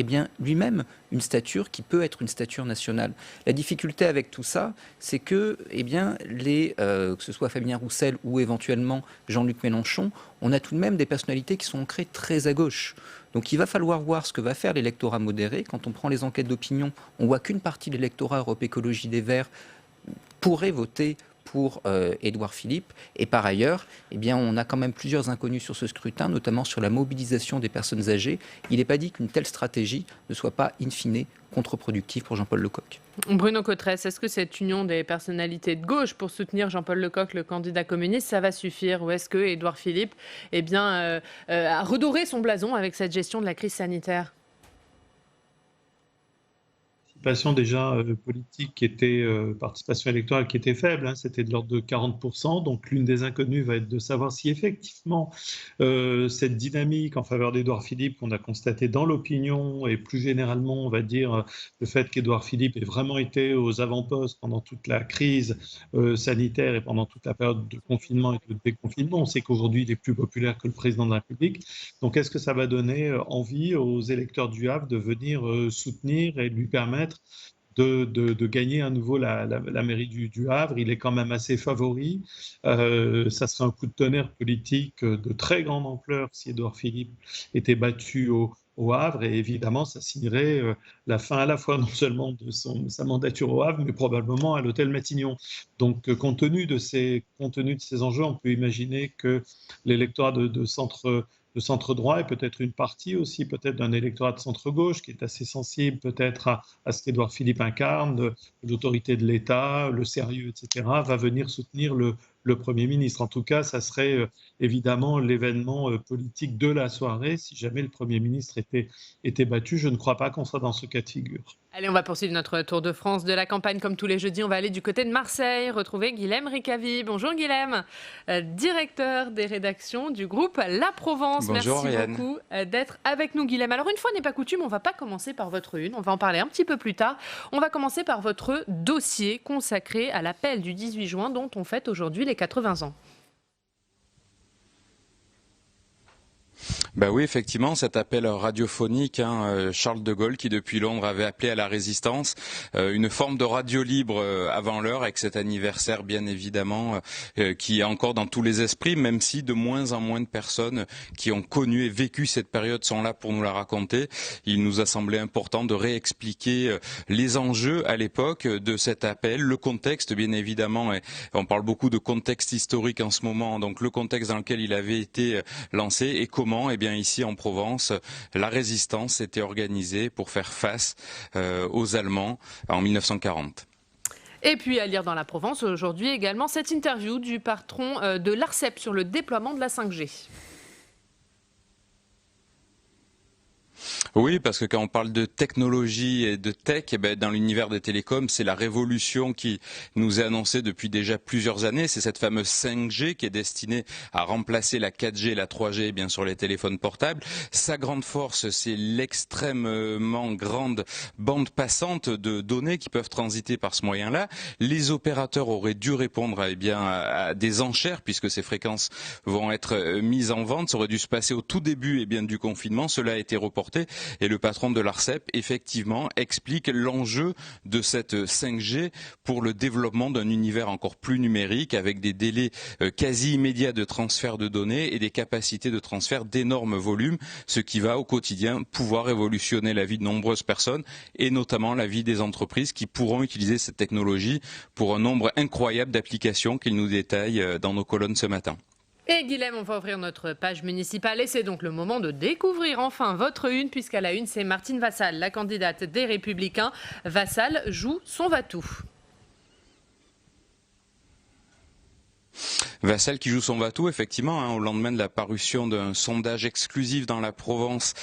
Speaker 17: lui-même une stature qui peut être une stature nationale. La difficulté avec tout ça, c'est que, que ce soit Fabien Roussel ou éventuellement Jean-Luc Mélenchon, on a tout de même des personnalités qui sont ancrées très à gauche. Donc il va falloir voir ce que va faire l'électorat modéré. Quand on prend les enquêtes d'opinion, on voit qu'une partie de l'électorat Europe Écologie des Verts pourrait voter pour Édouard Philippe. Et par ailleurs, on a quand même plusieurs inconnus sur ce scrutin, notamment sur la mobilisation des personnes âgées. Il n'est pas dit qu'une telle stratégie ne soit pas, in fine, contre-productive pour Jean-Paul Lecoq.
Speaker 1: Bruno Cotresse, est-ce que cette union des personnalités de gauche pour soutenir Jean-Paul Lecoq, le candidat communiste, ça va suffire? Ou est-ce que Édouard Philippe a redoré son blason avec cette gestion de la crise sanitaire?
Speaker 18: Participation déjà politique qui était participation électorale qui était faible, c'était de l'ordre de 40%. Donc l'une des inconnues va être de savoir si effectivement cette dynamique en faveur d'Édouard Philippe qu'on a constatée dans l'opinion et plus généralement on va dire le fait qu'Édouard Philippe ait vraiment été aux avant-postes pendant toute la crise sanitaire et pendant toute la période de confinement et de déconfinement. On sait qu'aujourd'hui il est plus populaire que le président de la République. Donc est-ce que ça va donner envie aux électeurs du Havre de venir soutenir et lui permettre de gagner à nouveau la mairie du Havre? Il est quand même assez favori. Ça serait un coup de tonnerre politique de très grande ampleur si Édouard Philippe était battu au Havre, et évidemment ça signerait la fin à la fois non seulement de sa mandature au Havre, mais probablement à l'hôtel Matignon. Donc compte tenu de ces enjeux, on peut imaginer que l'électorat de centre droit et peut-être une partie aussi peut-être d'un électorat de centre gauche qui est assez sensible peut-être à ce qu'Édouard Philippe incarne, l'autorité de l'État, le sérieux, etc., va venir soutenir le Premier ministre. En tout cas, ça serait évidemment l'événement politique de la soirée si jamais le Premier ministre était battu. Je ne crois pas qu'on soit dans ce cas de figure.
Speaker 1: Allez, on va poursuivre notre tour de France de la campagne comme tous les jeudis. On va aller du côté de Marseille, retrouver Guilhem Ricavy. Bonjour Guilhem, directeur des rédactions du groupe La Provence.
Speaker 19: Bonjour,
Speaker 1: merci beaucoup d'être avec nous Guilhem. Alors une fois n'est pas coutume, on ne va pas commencer par votre une, on va en parler un petit peu plus tard. On va commencer par votre dossier consacré à l'appel du 18 juin dont on fête aujourd'hui les 80 ans.
Speaker 19: Oui, effectivement, cet appel radiophonique, Charles de Gaulle qui depuis Londres avait appelé à la résistance, une forme de radio libre avant l'heure, avec cet anniversaire bien évidemment qui est encore dans tous les esprits, même si de moins en moins de personnes qui ont connu et vécu cette période sont là pour nous la raconter. Il nous a semblé important de réexpliquer les enjeux à l'époque de cet appel, le contexte bien évidemment, et on parle beaucoup de contexte historique en ce moment, donc le contexte dans lequel il avait été lancé et comment ici en Provence, la résistance s'était organisée pour faire face aux Allemands en 1940.
Speaker 1: Et puis à lire dans La Provence aujourd'hui également cette interview du patron de l'ARCEP sur le déploiement de la 5G.
Speaker 19: Oui, parce que quand on parle de technologie et de tech, dans l'univers des télécoms, c'est la révolution qui nous est annoncée depuis déjà plusieurs années. C'est cette fameuse 5G qui est destinée à remplacer la 4G et la 3G bien sur les téléphones portables. Sa grande force, c'est l'extrêmement grande bande passante de données qui peuvent transiter par ce moyen-là. Les opérateurs auraient dû répondre à des enchères puisque ces fréquences vont être mises en vente. Ça aurait dû se passer au tout début du confinement. Cela a été reporté et le patron de l'ARCEP, effectivement, explique l'enjeu de cette 5G pour le développement d'un univers encore plus numérique avec des délais quasi immédiats de transfert de données et des capacités de transfert d'énormes volumes, ce qui va au quotidien pouvoir révolutionner la vie de nombreuses personnes et notamment la vie des entreprises qui pourront utiliser cette technologie pour un nombre incroyable d'applications qu'il nous détaille dans nos colonnes ce matin.
Speaker 1: Et Guilhem, on va ouvrir notre page municipale et c'est donc le moment de découvrir enfin votre une, puisqu'à la une, c'est Martine Vassal, la candidate des Républicains. Vassal joue son va-tout.
Speaker 19: Vassal qui joue son va-tout, effectivement, au lendemain de la parution d'un sondage exclusif dans la Provence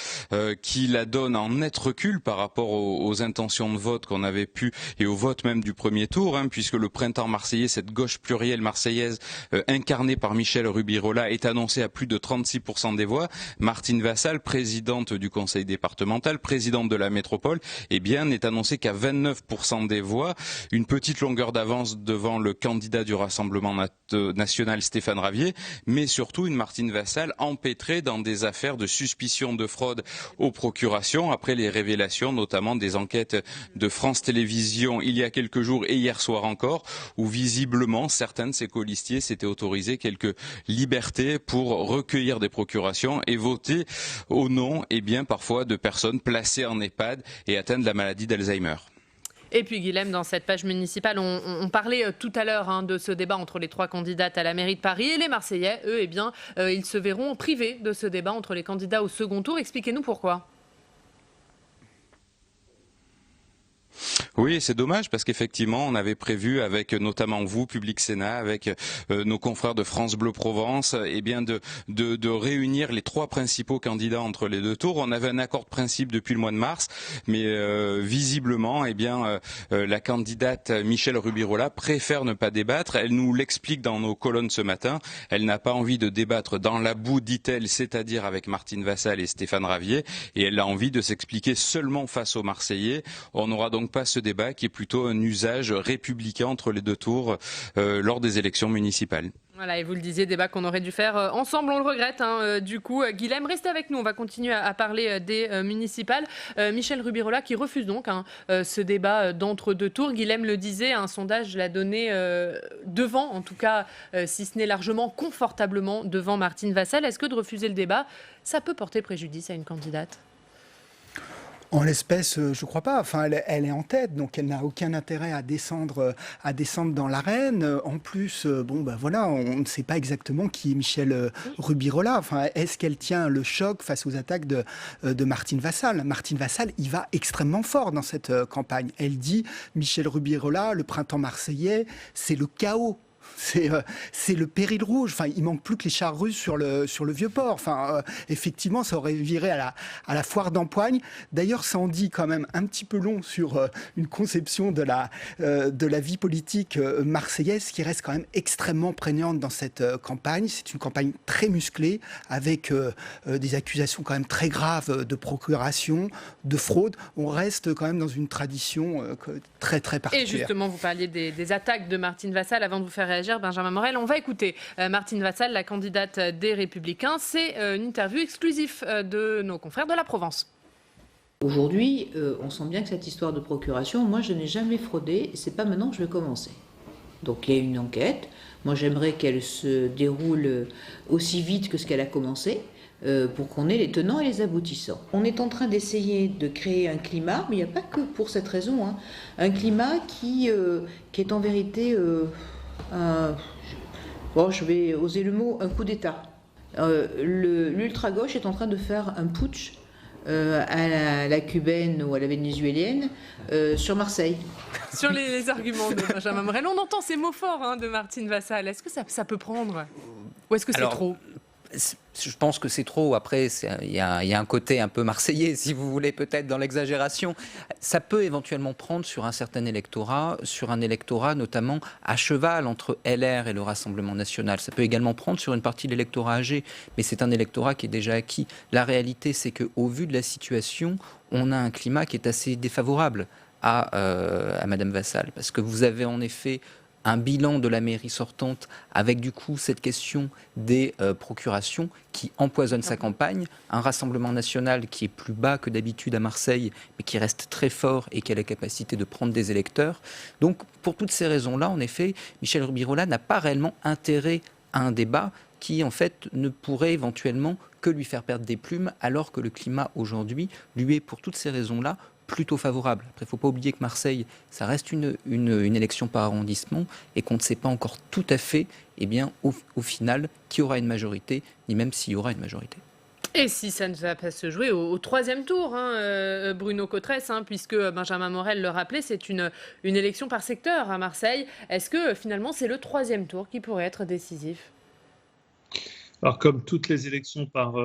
Speaker 19: qui la donne en net recul par rapport aux intentions de vote qu'on avait pu, et au vote même du premier tour, puisque le printemps marseillais, cette gauche plurielle marseillaise incarnée par Michel Rubirola, est annoncée à plus de 36% des voix. Martine Vassal, présidente du conseil départemental, présidente de la métropole, n'est annoncée qu'à 29% des voix, une petite longueur d'avance devant le candidat du Rassemblement national Stéphane Ravier, mais surtout une Martine Vassal empêtrée dans des affaires de suspicion de fraude aux procurations après les révélations notamment des enquêtes de France Télévisions il y a quelques jours et hier soir encore, où visiblement certains de ses colistiers s'étaient autorisés quelques libertés pour recueillir des procurations et voter au nom parfois de personnes placées en EHPAD et atteintes de la maladie d'Alzheimer.
Speaker 1: Et puis Guilhem, dans cette page municipale, on parlait tout à l'heure de ce débat entre les trois candidates à la mairie de Paris et les Marseillais, eux, ils se verront privés de ce débat entre les candidats au second tour. Expliquez-nous pourquoi.
Speaker 19: Oui, c'est dommage parce qu'effectivement, on avait prévu avec notamment vous, Public Sénat, avec nos confrères de France Bleu Provence, de réunir les trois principaux candidats entre les deux tours. On avait un accord de principe depuis le mois de mars, mais visiblement, la candidate Michel Rubirola préfère ne pas débattre. Elle nous l'explique dans nos colonnes ce matin. Elle n'a pas envie de débattre dans la boue, dit-elle, c'est-à-dire avec Martine Vassal et Stéphane Ravier, et elle a envie de s'expliquer seulement face aux Marseillais. On n'aura donc pas ce débat qui est plutôt un usage républicain entre les deux tours lors des élections municipales.
Speaker 1: Voilà, et vous le disiez, débat qu'on aurait dû faire ensemble, on le regrette. Du coup, Guilhem, restez avec nous, on va continuer à parler des municipales. Michel Rubirola qui refuse donc ce débat d'entre-deux tours. Guilhem le disait, un sondage l'a donné devant, en tout cas, si ce n'est largement, confortablement devant Martine Vassal. Est-ce que de refuser le débat, ça peut porter préjudice à une candidate ?
Speaker 16: En l'espèce, je ne crois pas. Enfin, elle est en tête, donc elle n'a aucun intérêt à descendre dans l'arène. En plus, on ne sait pas exactement qui est Michel Rubirola. Enfin, est-ce qu'elle tient le choc face aux attaques de Martine Vassal ? Martine Vassal, il va extrêmement fort dans cette campagne. Elle dit, Michel Rubirola, le printemps marseillais, c'est le chaos. C'est le péril rouge. Enfin, il manque plus que les chars russes sur le Vieux-Port. Enfin, effectivement, ça aurait viré à la foire d'Empoigne. D'ailleurs, ça en dit quand même un petit peu long sur une conception de la vie politique marseillaise qui reste quand même extrêmement prégnante dans cette campagne. C'est une campagne très musclée avec des accusations quand même très graves de procuration, de fraude. On reste quand même dans une tradition très très particulière.
Speaker 1: Et justement, vous parliez des attaques de Martine Vassal. Avant de vous faire réagir, Benjamin Morel, on va écouter Martine Vassal, la candidate des Républicains. C'est une interview exclusive de nos confrères de la Provence.
Speaker 20: Aujourd'hui, on sent bien que cette histoire de procuration, moi je n'ai jamais fraudé, et c'est pas maintenant que je vais commencer. Donc il y a une enquête, moi j'aimerais qu'elle se déroule aussi vite que ce qu'elle a commencé, pour qu'on ait les tenants et les aboutissants. On est en train d'essayer de créer un climat, mais il n'y a pas que pour cette raison, un climat qui est en vérité... je vais oser le mot, un coup d'État. L'ultra-gauche est en train de faire un putsch à la cubaine ou à la vénézuélienne sur Marseille.
Speaker 1: Sur les arguments de Benjamin Morel, on entend ces mots forts de Martine Vassal. Est-ce que ça peut prendre ? Ou est-ce que c'est trop ?
Speaker 17: Je pense que c'est trop. Après, il y a un côté un peu marseillais, si vous voulez, peut-être dans l'exagération. Ça peut éventuellement prendre sur un certain électorat, sur un électorat notamment à cheval entre LR et le Rassemblement national. Ça peut également prendre sur une partie de l'électorat âgé, mais c'est un électorat qui est déjà acquis. La réalité, c'est qu'au vu de la situation, on a un climat qui est assez défavorable à Madame Vassal, parce que vous avez en effet un bilan de la mairie sortante avec du coup cette question des procurations qui empoisonne sa campagne, un Rassemblement national qui est plus bas que d'habitude à Marseille mais qui reste très fort et qui a la capacité de prendre des électeurs. Donc pour toutes ces raisons-là, en effet, Michel Rubirola n'a pas réellement intérêt à un débat qui en fait ne pourrait éventuellement que lui faire perdre des plumes alors que le climat aujourd'hui lui est pour toutes ces raisons-là plutôt favorable. Après, il ne faut pas oublier que Marseille, ça reste une élection par arrondissement et qu'on ne sait pas encore tout à fait, au final, qui aura une majorité, ni même s'il y aura une majorité.
Speaker 1: Et si ça ne va pas se jouer au troisième tour, Bruno Cotresse, puisque Benjamin Morel le rappelait, c'est une élection par secteur à Marseille. Est-ce que finalement c'est le troisième tour qui pourrait être décisif ?
Speaker 18: Alors, comme toutes les élections par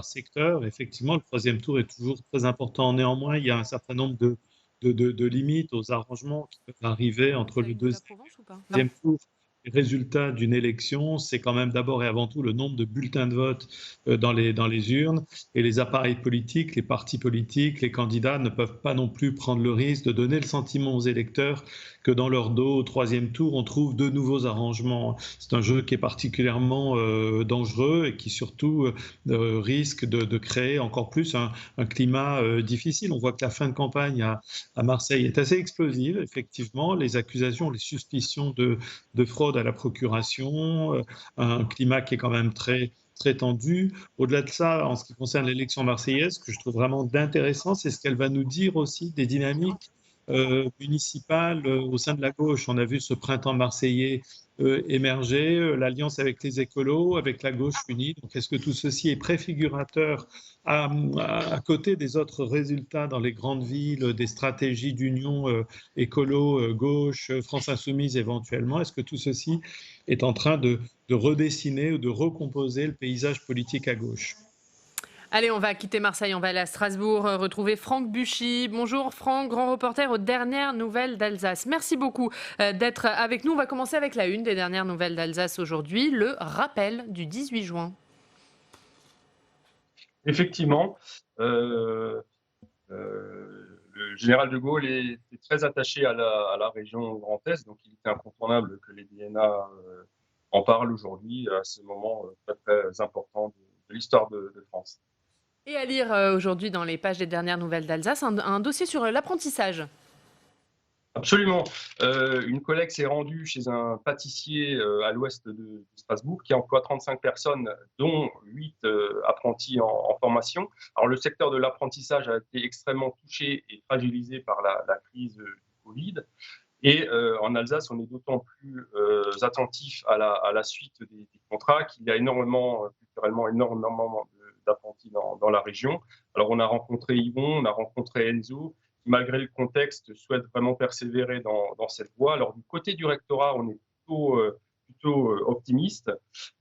Speaker 18: secteur, effectivement, le troisième tour est toujours très important. Néanmoins, il y a un certain nombre de limites aux arrangements qui peuvent arriver entre le deuxième tour. Les résultats d'une élection, c'est quand même d'abord et avant tout le nombre de bulletins de vote dans les urnes. Et les appareils politiques, les partis politiques, les candidats ne peuvent pas non plus prendre le risque de donner le sentiment aux électeurs que dans leur dos, au troisième tour, on trouve de nouveaux arrangements. C'est un jeu qui est particulièrement dangereux et qui surtout risque de créer encore plus un climat difficile. On voit que la fin de campagne à Marseille est assez explosive, effectivement. Les accusations, les suspicions de fraude à la procuration, un climat qui est quand même très tendu. Au-delà de ça, en ce qui concerne l'élection marseillaise, ce que je trouve vraiment d'intéressant, c'est ce qu'elle va nous dire aussi des dynamiques municipales au sein de la gauche. On a vu ce printemps marseillais émerger, l'alliance avec les écolos, avec la gauche unie. Donc, est-ce que tout ceci est préfigurateur à côté des autres résultats dans les grandes villes, des stratégies d'union écolo, gauche, France Insoumise éventuellement? Est-ce que tout ceci est en train de redessiner ou de recomposer le paysage politique à gauche?
Speaker 1: Allez, on va quitter Marseille, on va aller à Strasbourg, retrouver Franck Buchy. Bonjour Franck, grand reporter aux dernières nouvelles d'Alsace. Merci beaucoup d'être avec nous. On va commencer avec la une des dernières nouvelles d'Alsace aujourd'hui, le rappel du 18 juin.
Speaker 21: Effectivement, le général de Gaulle est très attaché à la région Grand Est, donc il était incontournable que les DNA en parlent aujourd'hui à ce moment très, très important de l'histoire de France.
Speaker 1: Et à lire aujourd'hui dans les pages des dernières nouvelles d'Alsace, un dossier sur l'apprentissage.
Speaker 21: Absolument. Une collègue s'est rendue chez un pâtissier à l'ouest de Strasbourg qui emploie 35 personnes, dont 8 apprentis en formation. Alors, le secteur de l'apprentissage a été extrêmement touché et fragilisé par la crise du Covid. Et en Alsace, on est d'autant plus attentif à la suite des contrats qu'il y a culturellement énormément d'apprentis dans la région. Alors, on a rencontré Yvon, on a rencontré Enzo, qui, malgré le contexte, souhaitent vraiment persévérer dans cette voie. Alors, du côté du rectorat, on est plutôt optimiste,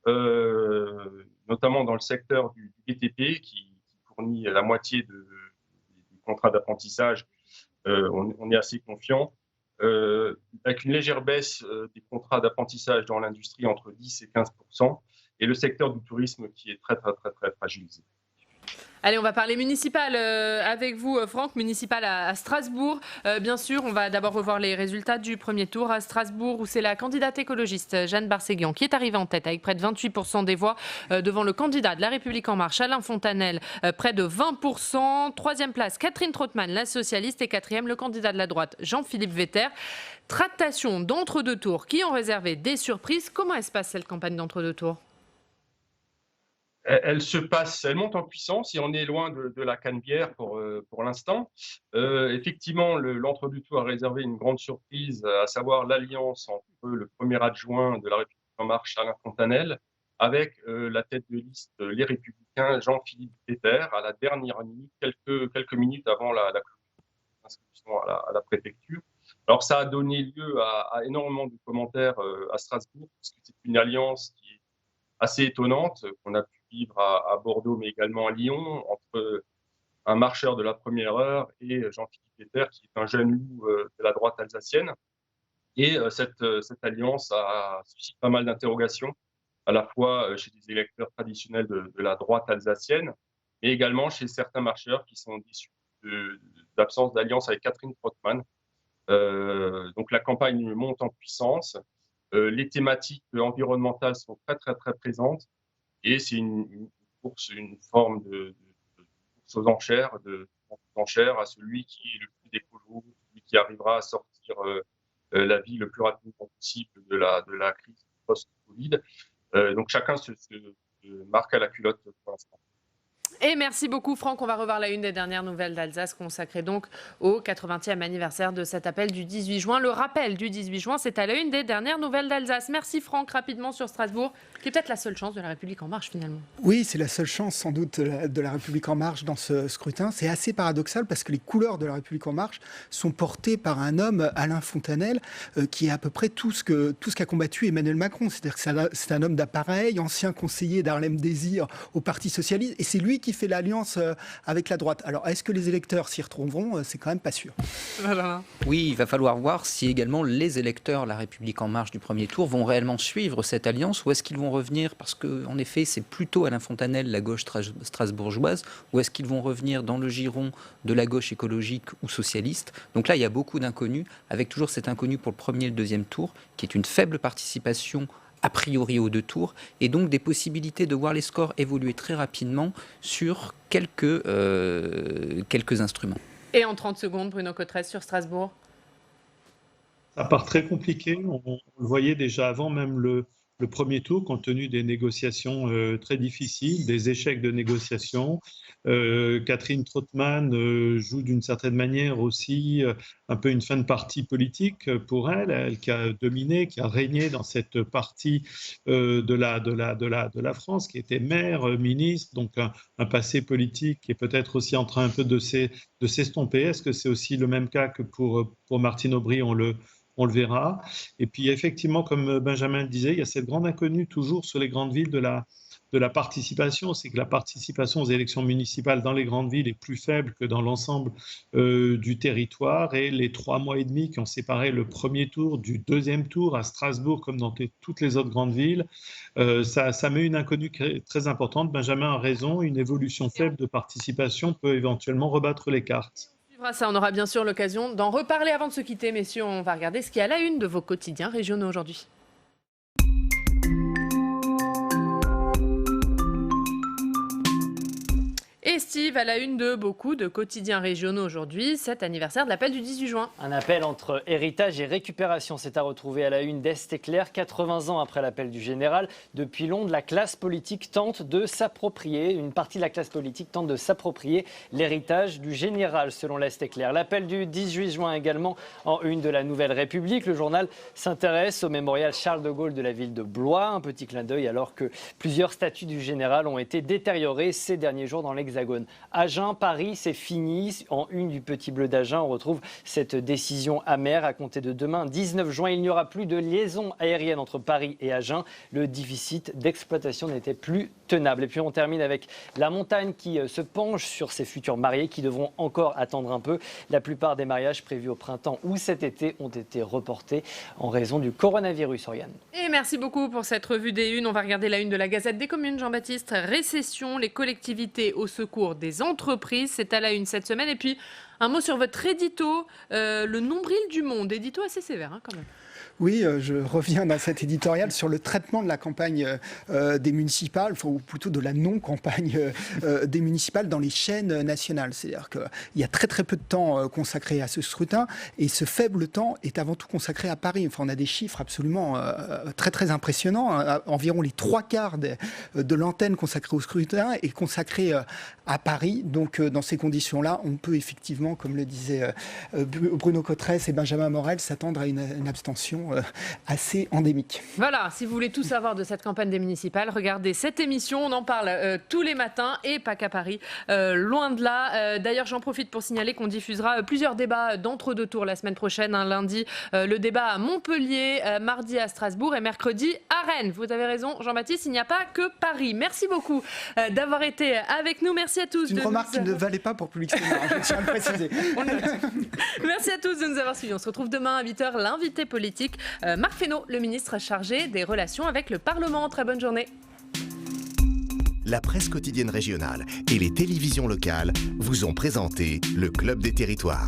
Speaker 21: notamment dans le secteur du BTP, qui fournit la moitié des contrats d'apprentissage. On est assez confiant. Avec une légère baisse des contrats d'apprentissage dans l'industrie entre 10 et 15%, et le secteur du tourisme qui est très, très, très, très fragilisé.
Speaker 1: Allez, on va parler municipal avec vous, Franck, municipal à Strasbourg. Bien sûr, on va d'abord revoir les résultats du premier tour à Strasbourg, où c'est la candidate écologiste Jeanne Barséguian qui est arrivée en tête avec près de 28% des voix devant le candidat de La République En Marche, Alain Fontanel, près de 20%. Troisième place, Catherine Trautmann, la socialiste, et quatrième, le candidat de la droite, Jean-Philippe Vetter. Tractation d'entre-deux tours qui ont réservé des surprises. Comment elle se passe cette campagne d'entre-deux tours ?
Speaker 21: Elle monte en puissance et on est loin de la canebière pour l'instant. Effectivement, l'entre-deux tours a réservé une grande surprise, à savoir l'alliance entre le premier adjoint de La République En Marche, Alain Fontanel, avec la tête de liste Les Républicains, Jean-Philippe Vetter, à la dernière minute, quelques minutes avant la inscription à la préfecture. Alors, ça a donné lieu à énormément de commentaires à Strasbourg, parce que c'est une alliance qui est assez étonnante qu'on a pu vivre à Bordeaux, mais également à Lyon, entre un marcheur de la première heure et Jean-Philippe Etter, qui est un jeune loup de la droite alsacienne. Et cette alliance a suscité pas mal d'interrogations, à la fois chez des électeurs traditionnels de la droite alsacienne, mais également chez certains marcheurs qui sont déçus d'absence d'alliance avec Catherine Trottmann. Donc la campagne monte en puissance. Les thématiques environnementales sont très, très, très présentes. Et c'est une course, une forme de course aux enchères, à celui qui est le plus écolo, celui qui arrivera à sortir la vie le plus rapidement possible de la crise post-Covid. Donc chacun se marque à la culotte pour l'instant.
Speaker 1: Et merci beaucoup Franck, on va revoir la une des dernières nouvelles d'Alsace consacrée donc au 80e anniversaire de cet appel du 18 juin. Le rappel du 18 juin, c'est à la une des dernières nouvelles d'Alsace. Merci Franck, rapidement sur Strasbourg, qui est peut-être la seule chance de la République En Marche finalement.
Speaker 16: Oui, c'est la seule chance sans doute de la République En Marche dans ce scrutin. C'est assez paradoxal parce que les couleurs de la République En Marche sont portées par un homme, Alain Fontanel, qui est à peu près tout ce qu'a combattu Emmanuel Macron. C'est-à-dire que c'est un homme d'appareil, ancien conseiller d'Harlem Désir au Parti Socialiste, et c'est lui qui fait l'alliance avec la droite. Alors, est-ce que les électeurs s'y retrouveront ? C'est quand même pas sûr.
Speaker 1: Voilà.
Speaker 17: Oui, il va falloir voir si également les électeurs La République En Marche du premier tour vont réellement suivre cette alliance, ou est-ce qu'ils vont revenir, parce qu'en effet, c'est plutôt Alain Fontanel, la gauche strasbourgeoise, ou est-ce qu'ils vont revenir dans le giron de la gauche écologique ou socialiste. Donc là, il y a beaucoup d'inconnus, avec toujours cet inconnu pour le premier et le deuxième tour, qui est une faible participation a priori aux deux tours, et donc des possibilités de voir les scores évoluer très rapidement sur quelques instruments.
Speaker 1: Et en 30 secondes, Bruno Cotresse sur Strasbourg.
Speaker 18: Ça part très compliqué, on le voyait déjà avant même le premier tour, compte tenu des négociations très difficiles, des échecs de négociation. Catherine Trottmann joue d'une certaine manière aussi un peu une fin de partie politique pour elle qui a dominé, qui a régné dans cette partie de la France, qui était maire, ministre, donc un passé politique qui est peut-être aussi en train un peu de s'estomper. Est-ce que c'est aussi le même cas que pour Martine Aubry? On le verra. Et puis effectivement, comme Benjamin le disait, il y a cette grande inconnue toujours sur les grandes villes de la participation. C'est que la participation aux élections municipales dans les grandes villes est plus faible que dans l'ensemble du territoire. Et les 3 mois et demi qui ont séparé le premier tour du deuxième tour à Strasbourg, comme dans toutes les autres grandes villes, ça met une inconnue très importante. Benjamin a raison, une évolution faible de participation peut éventuellement rebattre les cartes.
Speaker 1: Ça, on aura bien sûr l'occasion d'en reparler avant de se quitter, messieurs. On va regarder ce qui est à la une de vos quotidiens régionaux aujourd'hui. Et Steve, à la une de beaucoup de quotidiens régionaux aujourd'hui, cet anniversaire de l'appel du 18 juin.
Speaker 4: Un appel entre héritage et récupération, c'est à retrouver à la une d'Est Éclair. 80 ans après l'appel du général, depuis Londres, la classe politique tente de s'approprier, une partie de la classe politique tente de s'approprier l'héritage du général, selon l'Est Éclair. L'appel du 18 juin également en une de la Nouvelle République. Le journal s'intéresse au mémorial Charles de Gaulle de la ville de Blois. Un petit clin d'œil alors que plusieurs statues du général ont été détériorées ces derniers jours dans l'Hexagone. Agen, Paris, c'est fini. En une du Petit Bleu d'Agen, on retrouve cette décision amère. À compter de demain, 19 juin, il n'y aura plus de liaison aérienne entre Paris et Agen. Le déficit d'exploitation n'était plus tenable. Et puis on termine avec la montagne qui se penche sur ses futurs mariés qui devront encore attendre un peu. La plupart des mariages prévus au printemps ou cet été ont été reportés en raison du coronavirus, Oriane.
Speaker 1: Et merci beaucoup pour cette revue des unes. On va regarder la une de la Gazette des communes, Jean-Baptiste. Récession, les collectivités au secours des entreprises, c'est à la une cette semaine. Et puis un mot sur votre édito, le nombril du monde, édito assez sévère quand même.
Speaker 16: Oui, je reviens dans cet éditorial sur le traitement de la campagne des municipales, ou plutôt de la non-campagne des municipales dans les chaînes nationales. C'est-à-dire qu'il y a très très peu de temps consacré à ce scrutin, et ce faible temps est avant tout consacré à Paris. Enfin, on a des chiffres absolument très très impressionnants. Environ les 3/4 de l'antenne consacrée au scrutin est consacrée à Paris. Donc dans ces conditions-là, on peut effectivement, comme le disaient Bruno Cotresse et Benjamin Morel, s'attendre à une abstention situation assez endémique.
Speaker 1: Voilà, si vous voulez tout savoir de cette campagne des municipales, regardez cette émission. On en parle tous les matins et pas qu'à Paris, loin de là. D'ailleurs, j'en profite pour signaler qu'on diffusera plusieurs débats d'entre-deux tours la semaine prochaine. Lundi, le débat à Montpellier, mardi à Strasbourg et mercredi à Rennes. Vous avez raison, Jean-Baptiste, il n'y a pas que Paris. Merci beaucoup d'avoir été avec nous. Merci à tous.
Speaker 16: C'est une remarque qui ne valait pas pour Public Sénat, je tiens à le préciser.
Speaker 1: Merci à tous de nous avoir suivis. On se retrouve demain à 8h, l'invité politique, Marc Fesneau, le ministre chargé des relations avec le Parlement. Très bonne journée.
Speaker 10: La presse quotidienne régionale et les télévisions locales vous ont présenté le Club des Territoires.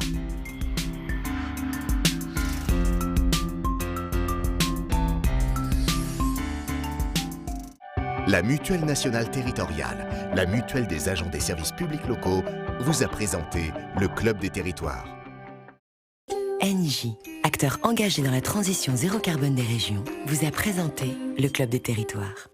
Speaker 10: La Mutuelle nationale territoriale, la mutuelle des agents des services publics locaux, vous a présenté le Club des Territoires.
Speaker 11: ENGIE, acteur engagé dans la transition zéro carbone des régions, vous a présenté le Club des Territoires.